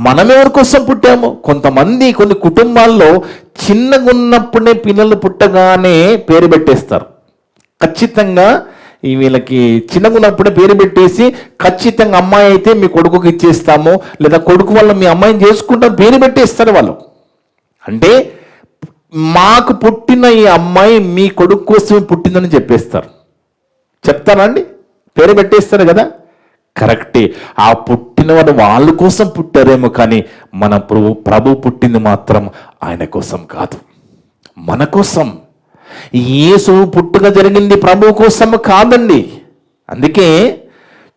మనం ఎవరి కోసం పుట్టాము? కొన్ని కుటుంబాల్లో చిన్నగా ఉన్నప్పుడే పిల్లలు పుట్టగానే పేరు పెట్టేస్తారు. ఖచ్చితంగా వీళ్ళకి చిన్నగా ఉన్నప్పుడే పేరు పెట్టేసి, ఖచ్చితంగా అమ్మాయి అయితే మీ కొడుకుకి ఇచ్చేస్తాము, లేదా కొడుకు వల్ల మీ అమ్మాయిని చేసుకుంటాం, పేరు పెట్టేస్తారు వాళ్ళు. అంటే మాకు పుట్టిన ఈ అమ్మాయి మీ కొడుకు కోసమే పుట్టిందని చెప్పేస్తారు. చెప్తారా అండి? పేరు పెట్టేస్తారు కదా. కరెక్టే, ఆ పుట్టిన వాడు వాళ్ళ కోసం పుట్టారేమో, కానీ మన ప్రభు పుట్టింది మాత్రం ఆయన కోసం కాదు, మన కోసం. యేసు పుట్టుక జరిగింది ప్రభు కోసం కాదండి. అందుకే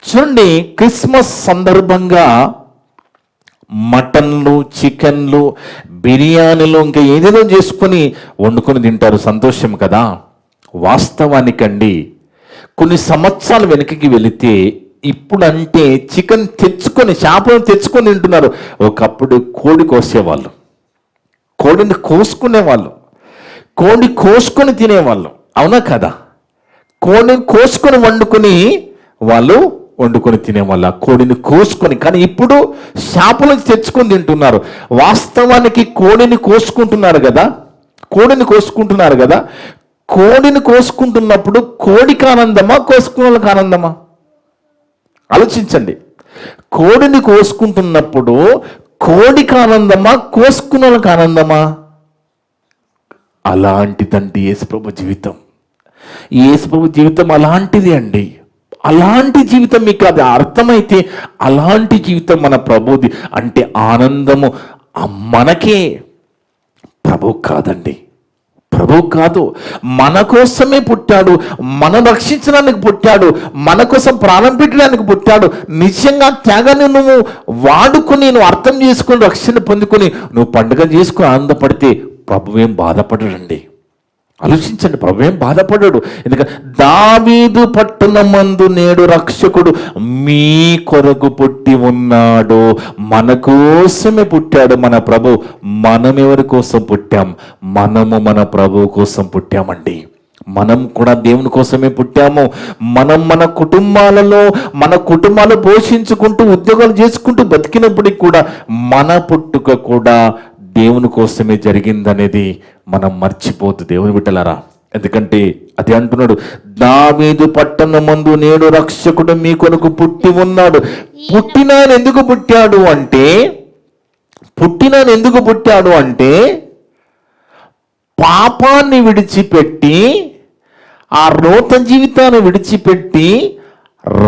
చూడండి, క్రిస్మస్ సందర్భంగా మటన్లు, చికెన్లు, బిర్యానీలు, ఇంకా ఏదేదో చేసుకొని వండుకొని తింటారు, సంతోషం కదా. వాస్తవానికండి కొన్ని సంవత్సరాలు వెనక్కి వెళితే ఇప్పుడంటే చికెన్ తెచ్చుకొని, చేపలు తెచ్చుకొని తింటున్నారు. ఒకప్పుడు కోడి కోసేవాళ్ళు, కోడిని కోసుకునేవాళ్ళు, కోడి కోసుకొని తినేవాళ్ళు, అవునా కదా? కోడిని కోసుకొని వండుకొని తినేవాళ్ళు, ఆ కోడిని కోసుకొని. కానీ ఇప్పుడు చేపలు తెచ్చుకొని తింటున్నారు. వాస్తవానికి కోడిని కోసుకుంటున్నారు కదా, కోడిని కోసుకుంటున్నప్పుడు కోడికి ఆనందమా, కోసుకునే వాళ్ళకి ఆనందమా? ఆలోచించండి, కోడిని కోసుకుంటున్నప్పుడు కోడికి ఆనందమా, కోసుకున్న వాళ్ళకి ఆనందమా? అలాంటిదండి యేసుప్రభు జీవితం. యేసుప్రభు జీవితం అలాంటిది అండి. అలాంటి జీవితం మీకు అది అర్థమైతే, అలాంటి జీవితం మన ప్రభుది. అంటే ఆనందము మనకే, ప్రభు కాదండి. ప్రభు కాదు, మన కోసమే పుట్టాడు, మనం రక్షించడానికి పుట్టాడు, మన కోసం ప్రాణం పెట్టడానికి పుట్టాడు. నిజంగా త్యాగాన్ని నువ్వు వాడుకొని, నువ్వు అర్థం చేసుకొని, రక్షణ పొందుకొని నువ్వు పండుగ చేసుకుని ఆనందపడితే ప్రభు ఏం బాధపడడండి. ఆలోచించండి, ప్రభు ఏం బాధపడ్డాడు. ఎందుకంటే దావీదు పట్టణమందు నేడు రక్షకుడు మీ కొరకు పుట్టి ఉన్నాడు. మన కోసమే పుట్టాడు మన ప్రభు. మనం ఎవరి కోసం పుట్టాం? మనము మన ప్రభు కోసం పుట్టామండి. మనం కూడా దేవుని కోసమే పుట్టాము. మనం మన కుటుంబాలు పోషించుకుంటూ, ఉద్యోగాలు చేసుకుంటూ బతికినప్పటికి కూడా మన పుట్టుక కూడా దేవుని కోసమే జరిగిందనేది మనం మర్చిపోద్దు దేవుని బిడ్డలారా. ఎందుకంటే అది అంటున్నాడు, దావీదు పట్టణమందు నేడు రక్షకుడు మీ కొరకు పుట్టి ఉన్నాడు. పుట్టినాను ఎందుకు పుట్టాడు అంటే పాపాన్ని విడిచిపెట్టి, ఆ రోత జీవితాన్ని విడిచిపెట్టి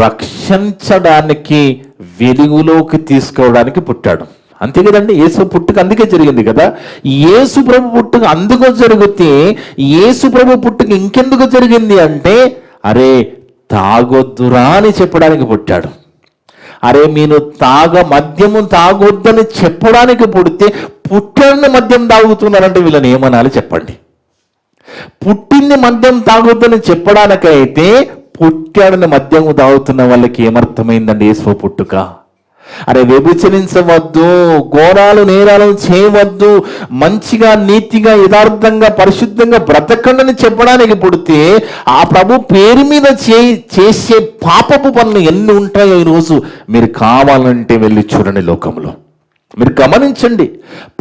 రక్షించడానికి, వెలుగులోకి తీసుకోవడానికి పుట్టాడు. అంతే కదండి. యేసు పుట్టుక అందుకే జరిగింది కదా. యేసు ప్రభు పుట్టుక అందుకు జరిగితే, యేసు ప్రభు పుట్టుక ఇంకెందుకు జరిగింది అంటే, అరే తాగొద్దురా అని చెప్పడానికి పుట్టాడు. అరే మీరు మద్యము తాగొద్దని చెప్పడానికి పుడితే, పుట్టాడిని మద్యం తాగుతున్నారంటే వీళ్ళని ఏమనాలి చెప్పండి? పుట్టింది మద్యం తాగొద్దని చెప్పడానికైతే, పుట్టాడిని మద్యం తాగుతున్న వాళ్ళకి ఏమర్థమైందండి యేసు పుట్టుక? అరే వ్యభిచరించవద్దు, ఘోరాలు నేరాలను చేయవద్దు, మంచిగా, నీతిగా, యథార్థంగా, పరిశుద్ధంగా బ్రతకండి చెప్పడానికి పుడితే, ఆ ప్రభు పేరు మీద చేసే పాపపు పనులు ఎన్ని ఉంటాయో ఈరోజు మీరు కావాలంటే వెళ్ళి చూడండి లోకంలో. మీరు గమనించండి,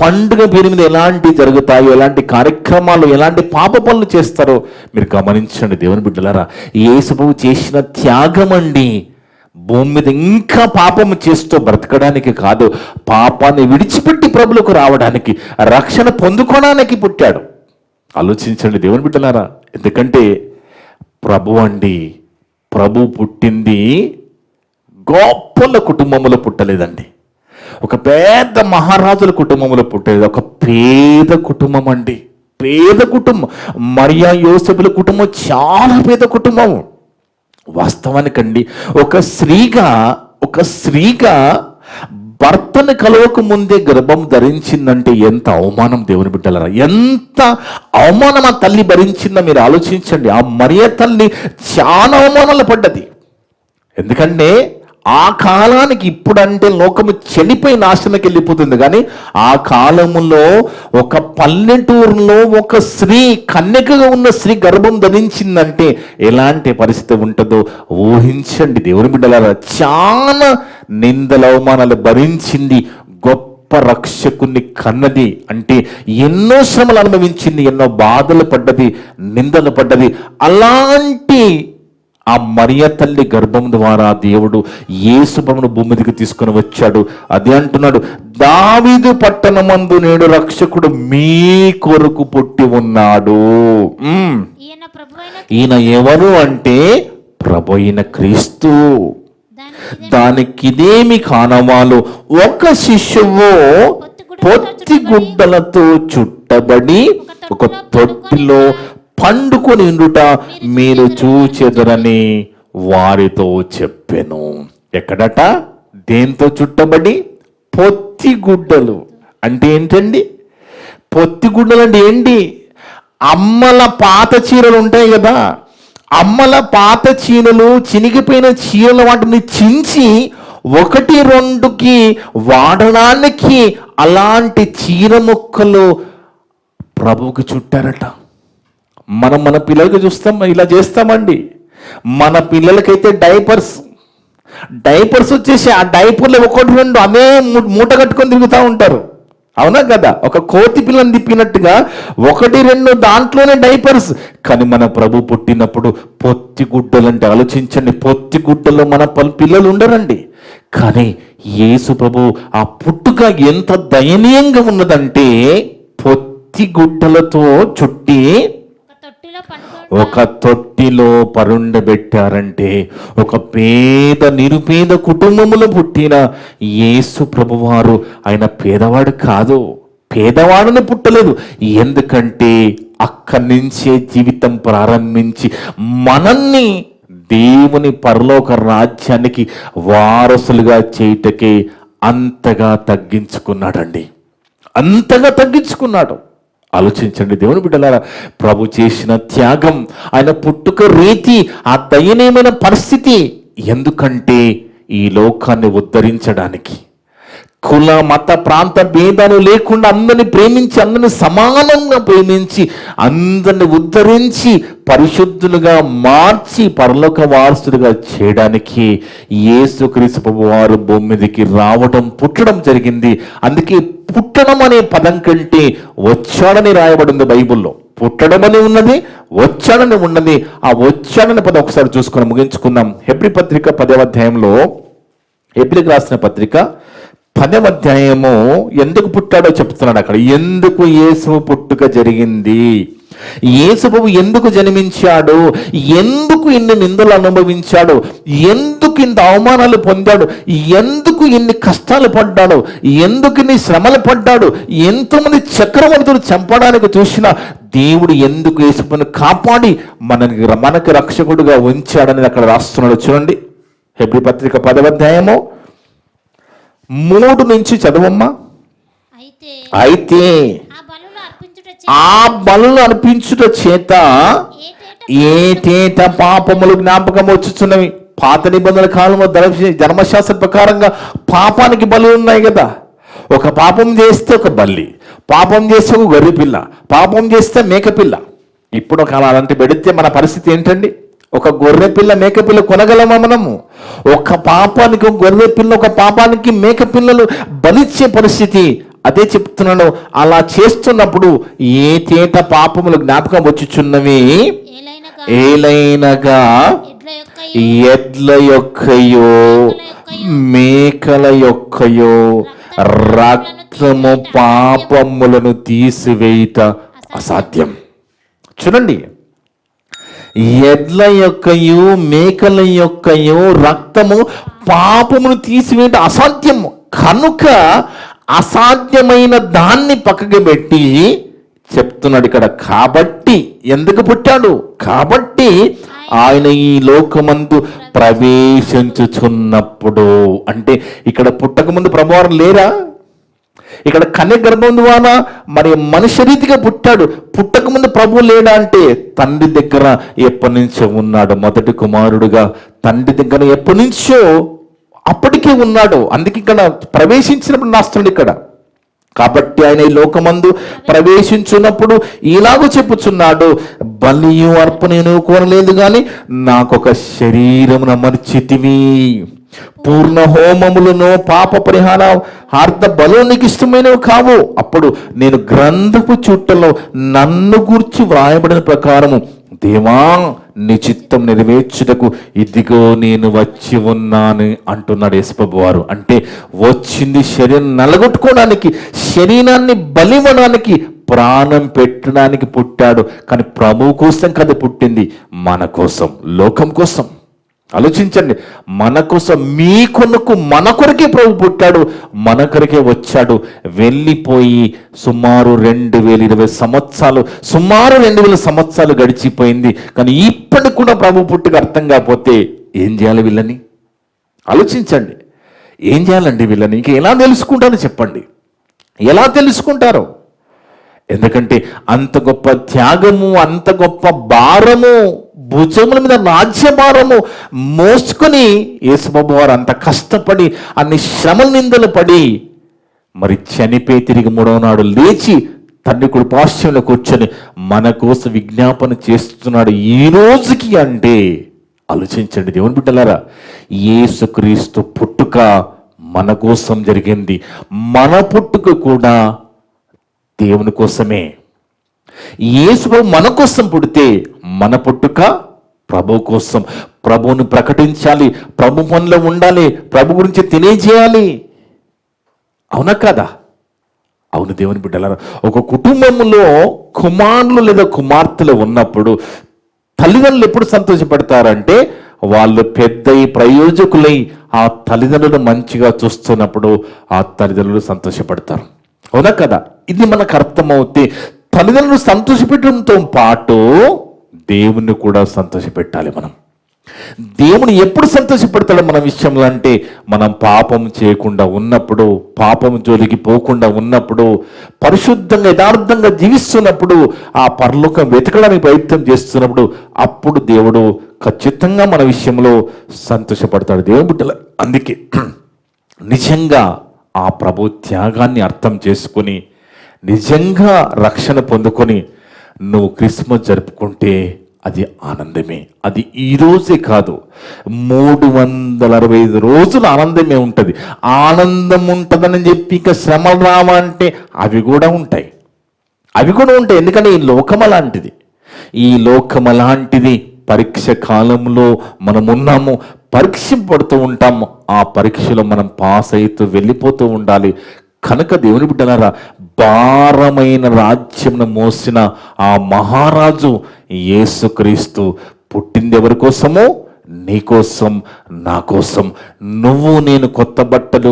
పండుగ పేరు మీద ఎలాంటి జరుగుతాయో, ఎలాంటి కార్యక్రమాలు, ఎలాంటి పాప పనులు చేస్తారో మీరు గమనించండి దేవుని బిడ్డలారా. యేసు ప్రభు చేసిన త్యాగం అండి. భూమి మీద ఇంకా పాపము చేస్తూ బ్రతకడానికి కాదు, పాపాన్ని విడిచిపెట్టి ప్రభులకు రావడానికి, రక్షణ పొందుకోవడానికి పుట్టాడు. ఆలోచించండి దేవుని బిడ్డలారా. ఎందుకంటే ప్రభు పుట్టింది గొప్పల కుటుంబంలో పుట్టలేదండి, ఒక పెద్ద మహారాజుల కుటుంబంలో పుట్టలేదు, ఒక పేద కుటుంబం అండి. పేద కుటుంబం. మరియా యోసేపుల కుటుంబం చాలా పేద కుటుంబం. వాస్తవానికండి ఒక స్త్రీగా భర్తను కలవక ముందే గర్భం ధరించిందంటే ఎంత అవమానం దేవుని బిడ్డలారా, ఎంత అవమానం ఆ తల్లి భరించిందో మీరు ఆలోచించండి. ఆ మరియ తల్లి చాలా అవమానాలు పడ్డది. ఎందుకంటే ఆ కాలానికి, ఇప్పుడంటే లోకము చెడిపోయి నాశనకి వెళ్ళిపోతుంది, కానీ ఆ కాలములో ఒక పల్లెటూరులో ఒక స్త్రీ, కన్యకగా ఉన్న స్త్రీ గర్భం ధరించిందంటే ఎలాంటి పరిస్థితి ఉంటుందో ఊహించండి దేవుని బిడ్డలారా. చాలా నిందల అవమానాలు భరించింది, గొప్ప రక్షకుని కన్నది. అంటే ఎన్నో శ్రమలు అనుభవించింది, ఎన్నో బాధలు పడ్డది, నిందలు పడ్డది. అలాంటి ఆ మరియ తల్లి గర్భం ద్వారా దేవుడు యేసు ప్రభువును భూమి మీదకి తీసుకొని వచ్చాడు. అదే అంటున్నాడు, దావీదు పట్టణమందు నేడు రక్షకుడు మీ కొరకు పుట్టి ఉన్నాడు. ఈయన ఎవరు అంటే ప్రభు అయిన క్రీస్తు. దానికిదేమి కానవాలు, ఒక శిశువు పొత్తి గుడ్డలతో చుట్టబడి ఒక తొట్టిలో పండుకొని ఉండుట మీరు చూచెదరని వారితో చెప్పెను. ఎక్కడట? దేంతో చుట్టబడి? పొత్తి గుడ్డలు. అంటే ఏంటండి పొత్తి గుడ్డలు? అంటే ఏంటి? అమ్మల పాత చీరలు ఉంటాయి కదా, అమ్మల పాత చీరలు, చినిగిపోయిన చీరలు, వాటిని చించి 1-2కి వాడడానికి అలాంటి చీర ముక్కలు ప్రభువుకి చుట్టారట. మనం మన పిల్లలకి చూస్తాం, ఇలా చేస్తామండి. మన పిల్లలకైతే డైపర్స్ వచ్చేసి ఆ డైపర్లు 1-2 అదే మూట కట్టుకొని తిరుగుతూ ఉంటారు. అవునా కదా? ఒక కోతి పిల్లని తిప్పినట్టుగా 1-2 దాంట్లోనే డైపర్స్. కానీ మన ప్రభు పుట్టినప్పుడు పొత్తి గుడ్డలు. అంటే ఆలోచించండి, పొత్తి గుడ్డలో మన పిల్లలు ఉండరండి. కానీ యేసు ప్రభు ఆ పుట్టుక ఎంత దయనీయంగా ఉన్నదంటే, పొత్తి గుడ్డలతో చుట్టి ఒక తొట్టిలో పరుండబెట్టారంటే, ఒక నిరుపేద కుటుంబములో పుట్టిన యేసు ప్రభువారు ఆయన పేదవాడు కాదు, పేదవాడుని పుట్టలేదు. ఎందుకంటే అక్కడి నుంచే జీవితం ప్రారంభించి మనల్ని దేవుని పరలోక రాజ్యానికి వారసులుగా చేయటకే అంతగా తగ్గించుకున్నాడండి, అంతగా తగ్గించుకున్నాడు. ఆలోచించండి దేవుని బిడ్డలారా, ప్రభు చేసిన త్యాగం, ఆయన పుట్టుక రీతి, ఆ దయనీయమైన పరిస్థితి. ఎందుకంటే ఈ లోకాన్ని ఉద్ధరించడానికి, కుల మత ప్రాంత భేదాలు లేకుండా అందరిని ప్రేమించి, అందరిని సమానంగా ప్రేమించి, అందరిని ఉద్ధరించి పరిశుద్ధులుగా మార్చి పరలోక వారసులుగా చేయడానికి యేసుక్రీస్తు ప్రభువు వారు భూమి మీదకి రావడం, పుట్టడం జరిగింది. అందుకే పుట్టడం అనే పదం కంటే వచ్చాడని రాయబడింది బైబిల్లో. పుట్టడం అని ఉన్నది, వచ్చాడని ఉన్నది. ఆ వచ్చాడని పదం ఒకసారి చూసుకొని ముగించుకుందాం. హెబ్రీ పత్రిక 10వ అధ్యాయంలో, హెబ్రీకి రాసిన పత్రిక 10వ అధ్యాయము ఎందుకు పుట్టాడో చెప్తున్నాడు అక్కడ. ఎందుకు యేసు పుట్టుక జరిగింది, యేసు ప్రభు ఎందుకు జన్మించాడు, ఎందుకు ఇన్ని నిందలు అనుభవించాడు, ఎందుకు ఇంత అవమానాలు పొందాడు, ఎందుకు ఇన్ని కష్టాలు పడ్డాడు, ఎందుకు ఇన్ని శ్రమలు పడ్డాడు, ఎంతోమంది చక్రవర్తులు చంపడానికి చూసిన దేవుడు ఎందుకు యేసు ప్రభువును కాపాడి మనకి రక్షకుడుగా ఉంచాడని అక్కడ రాస్తున్నాడు. చూడండి, హెబ్రీ పత్రిక 10వ అధ్యాయము 3 నుంచి చదవమ్మా. అయితే ఆ బలులు అర్పించుట చేత ఏటేట పాపములు జ్ఞాపకం వచ్చుచున్నవి. పాత నిబంధనల కాలంలో ధర్మశాస్త్ర ప్రకారంగా పాపానికి బలు ఉన్నాయి కదా. ఒక పాపం చేస్తే ఒక బల్లి, పాపం చేస్తే ఒక గొర్రె పిల్ల, పాపం చేస్తే మేకపిల్ల. ఇప్పుడు ఒక అలాంటి పెడితే మన పరిస్థితి ఏంటండి? ఒక గొర్రె పిల్ల మేకపిల్ల కొనగలమా మనము? ఒక పాపానికి ఒక గొర్రె పిల్ల, ఒక పాపానికి మేకపిల్లలు బలిచ్చే పరిస్థితి. అదే చెప్తున్నాను. అలా చేస్తున్నప్పుడు ఏటేట పాపములు జ్ఞాపకం వచ్చుచున్నవి, ఏలైనగా ఎడ్ల యొక్కయో మేకల యొక్కయో రక్తము పాపములను తీసివేయుట అసాధ్యం. చూడండి, ఎడ్ల యొక్కయో మేకల యొక్కయో రక్తము పాపమును తీసివేయట అసాధ్యము. కనుక అసాధ్యమైన దాన్ని పక్కకు పెట్టి చెప్తున్నాడు ఇక్కడ. కాబట్టి ఎందుకు పుట్టాడు? కాబట్టి ఆయన ఈ లోకమందు ప్రవేశించుచున్నప్పుడు. అంటే ఇక్కడ పుట్టక ముందు ప్రభువారు లేరా? ఇక్కడ కన్య గర్భం ద్వారా మరి మనుష్య రీతిగా పుట్టాడు. పుట్టక ముందు ప్రభు లేడా అంటే తండ్రి దగ్గర ఎప్పటి నుంచో ఉన్నాడు. మొదటి కుమారుడుగా తండ్రి దగ్గర ఎప్పటి నుంచో అప్పటికే ఉన్నాడు. అందుకే ఇక్కడ ప్రవేశించినప్పుడు రాస్తున్నాడు ఇక్కడ. కాబట్టి ఆయన ఈ లోకమందు ప్రవేశించున్నప్పుడు ఇలాగూ చెప్పుచున్నాడు, బలియు అర్పణను కోరలేదు కానీ నాకొక శరీరమును అమర్చితివి, పూర్ణ హోమములను పాప పరిహార హార్ద బలు నీకు ఇష్టమైనవి కావు. అప్పుడు నేను గ్రంథపు చుట్టలో నన్ను గూర్చి వ్రాయబడిన ప్రకారము దేవా నీ చిత్తం నెరవేర్చుటకు ఇదిగో నేను వచ్చి ఉన్నాను అంటున్నాడు యేసుప్రభు వారు. అంటే వచ్చింది శరీరం నలగొట్టుకోవడానికి, శరీరాన్ని బలివ్వడానికి, ప్రాణం పెట్టడానికి పుట్టాడు. కానీ ప్రభువు కోసం కదా పుట్టింది, మన కోసం, లోకం కోసం. ఆలోచించండి, మన కోసం, మీ కొరకు, మన కొరకే ప్రభు పుట్టాడు, మన కొరకే వచ్చాడు. వెళ్ళిపోయి సుమారు 2020 సంవత్సరాలు, సుమారు 2000 సంవత్సరాలు గడిచిపోయింది. కానీ ఇప్పటికి కూడా ప్రభు పుట్టుక అర్థం కాకపోతే ఏం చేయాలి వీళ్ళని? ఆలోచించండి, ఏం చేయాలండి వీళ్ళని? ఇంక ఎలా తెలుసుకుంటారో చెప్పండి, ఎలా తెలుసుకుంటారో? ఎందుకంటే అంత గొప్ప త్యాగము, అంత గొప్ప భారము, భుజముల మీద రాజ్యభారము మోసుకొని యేసుప్రభు వారు అంత కష్టపడి అన్ని శ్రమల నిందలు పడి మరి చనిపోయి తిరిగి 3వ నాడు లేచి తండ్రి కుడిపార్శ్వంలో కూర్చొని మన కోసం విజ్ఞాపన చేస్తున్నాడు ఈ రోజుకి. అంటే ఆలోచించండి దేవుని బిడ్డలారా, యేసుక్రీస్తు పుట్టుక మన కోసం జరిగింది. మన పుట్టుక కూడా దేవుని కోసమే. యేసు మన కోసం పుడితే మన పుట్టుక ప్రభు కోసం. ప్రభువుని ప్రకటించాలి, ప్రభు పనిలో ఉండాలి, ప్రభు గురించి తెలియజేయాలి. అవునా కదా? అవును దేవుని బిడ్డలారా, ఒక కుటుంబంలో కుమారులు లేదా కుమార్తెలు ఉన్నప్పుడు తల్లిదండ్రులు ఎప్పుడు సంతోషపడతారంటే వాళ్ళు పెద్దయి ప్రయోజకులై ఆ తల్లిదండ్రులు మంచిగా చూస్తున్నప్పుడు ఆ తల్లిదండ్రులు సంతోషపడతారు. అవునా కదా? ఇది మనకు అర్థమవుతే తల్లిదండ్రులు సంతోషపెట్టడంతో పాటు దేవుణ్ణి కూడా సంతోషపెట్టాలి మనం. దేవుని ఎప్పుడు సంతోషపెడతాడు మన విషయంలో అంటే మనం పాపం చేయకుండా ఉన్నప్పుడు, పాపం జోలికి పోకుండా ఉన్నప్పుడు, పరిశుద్ధంగా యథార్థంగా జీవిస్తున్నప్పుడు, ఆ పరలోకం వెతకడానికి ప్రయత్నం చేస్తున్నప్పుడు అప్పుడు దేవుడు ఖచ్చితంగా మన విషయంలో సంతోషపడతాడు. దేవుని బిడ్డల అందుకే నిజంగా ఆ ప్రభు త్యాగాన్ని అర్థం చేసుకొని నిజంగా రక్షణ పొందుకొని నువ్వు క్రిస్మస్ జరుపుకుంటే అది ఆనందమే. అది ఈ రోజే కాదు, 365 రోజులు ఆనందమే ఉంటుంది. ఆనందం ఉంటుందని చెప్పి ఇంకా శ్రమలు రావంటే అవి కూడా ఉంటాయి, అవి కూడా ఉంటాయి. ఎందుకంటే ఈ లోకం అలాంటిది, ఈ లోకం అలాంటిది. పరీక్ష కాలంలో మనం ఉన్నాము, పరీక్షింపడుతూ ఉంటాము. ఆ పరీక్షలో మనం పాస్ అవుతూ వెళ్ళిపోతూ ఉండాలి. కనుక దేవుని బిడ్డలారా, భారమైన రాజ్యంను మోసిన ఆ మహారాజు యేసుక్రీస్తు పుట్టింది ఎవరి కోసమో? నీ కోసం, నా కోసం. నువ్వు నేను కొత్త బట్టలు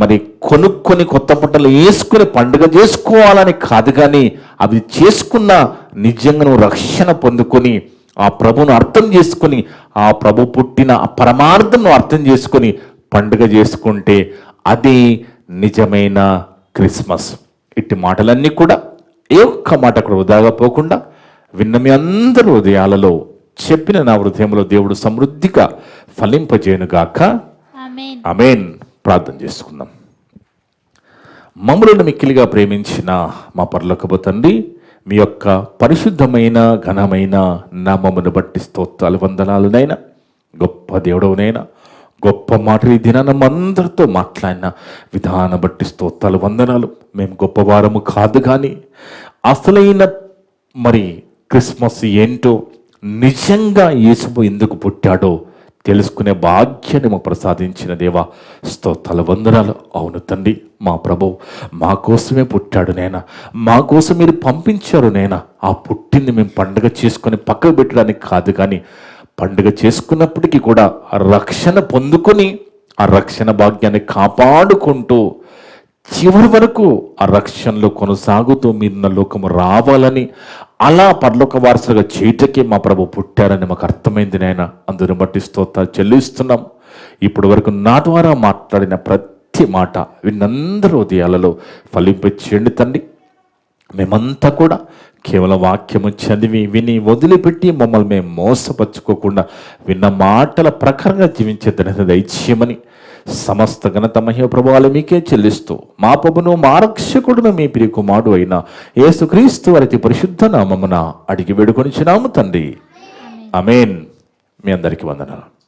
మరి కొనుక్కొని కొత్త బట్టలు వేసుకుని పండుగ చేసుకోవాలని కాదు, కానీ అవి చేసుకున్న నిజంగా నువ్వు రక్షణ పొందుకొని ఆ ప్రభువును అర్థం చేసుకొని ఆ ప్రభు పుట్టిన ఆ పరమార్థం అర్థం చేసుకొని పండుగ చేసుకుంటే అది నిజమైన క్రిస్మస్. ఇట్టి మాటలన్నీ కూడా ఏ ఒక్క మాట కూడా వృధాగా పోకుండా విన్న మీ అందరి హృదయాలలో చెప్పిన నా హృదయంలో దేవుడు సమృద్ధిగా ఫలింపజేయునుగాక. ఆమేన్. ప్రార్థన చేసుకుందాం. మమ్మలను మిక్కిలిగా ప్రేమించిన మా పరలోకపు తండ్రి, మీ యొక్క పరిశుద్ధమైన ఘనమైన నామమును బట్టి స్తోత్రాలు వందనాలునైనా. గొప్ప దేవుడవునైనా, గొప్ప మాటలు ఈ దినాన అందరితో మాట్లాడిన విధానం బట్టి స్తోత్రాలు వందనాలు. మేము గొప్పవారము కాదు, కానీ అసలైన మరి క్రిస్మస్ ఏంటో, నిజంగా యేసు ఎందుకు పుట్టాడో తెలుసుకునే భాగ్యాన్ని మాకు ప్రసాదించిన దేవా స్తోత్రాలు వందనాలు. అవును తండ్రి, మా ప్రభు మా కోసమే పుట్టాడు నైనా, మా కోసం మీరు పంపించారు నైనా. ఆ పుట్టింది మేము పండుగ చేసుకొని పక్కకు పెట్టడానికి కాదు, కానీ పండుగ చేసుకున్నప్పటికీ కూడా ఆ రక్షణ పొందుకొని ఆ రక్షణ భాగ్యాన్ని కాపాడుకుంటూ చివరి వరకు ఆ రక్షణలో కొనసాగుతూ మీరున్న లోకము రావాలని, అలా పరలోక వారసులుగా చేయటకే మా ప్రభు పుట్టారని మాకు అర్థమైంది నాయన. అందుని బట్టి స్తోత్రాలు చెల్లిస్తున్నాం. ఇప్పటి వరకు నా ద్వారా మాట్లాడిన ప్రతి మాట విన్నందరి హృదయాలలో ఫలింపచేయండి తండ్రి. మేమంతా కూడా కేవలం వాక్యము చదివి విని వదిలిపెట్టి మమ్మల్ని మేము మోసపరుచుకోకుండా విన్న మాటల ప్రకారంగా జీవించే ధన్యత దయచేయమని సమస్త ఘనత మహిమ ప్రభావాలు మీకే చెల్లిస్తూ మా ప్రభును మా రక్షకుడును మీ ప్రియ కుమారుడు అయిన యేసుక్రీస్తు వారి పరిశుద్ధ నామమున అడిగి వేడుకొనిచున్నాము తండ్రి. ఆమేన్. మీ అందరికీ వందనాలు.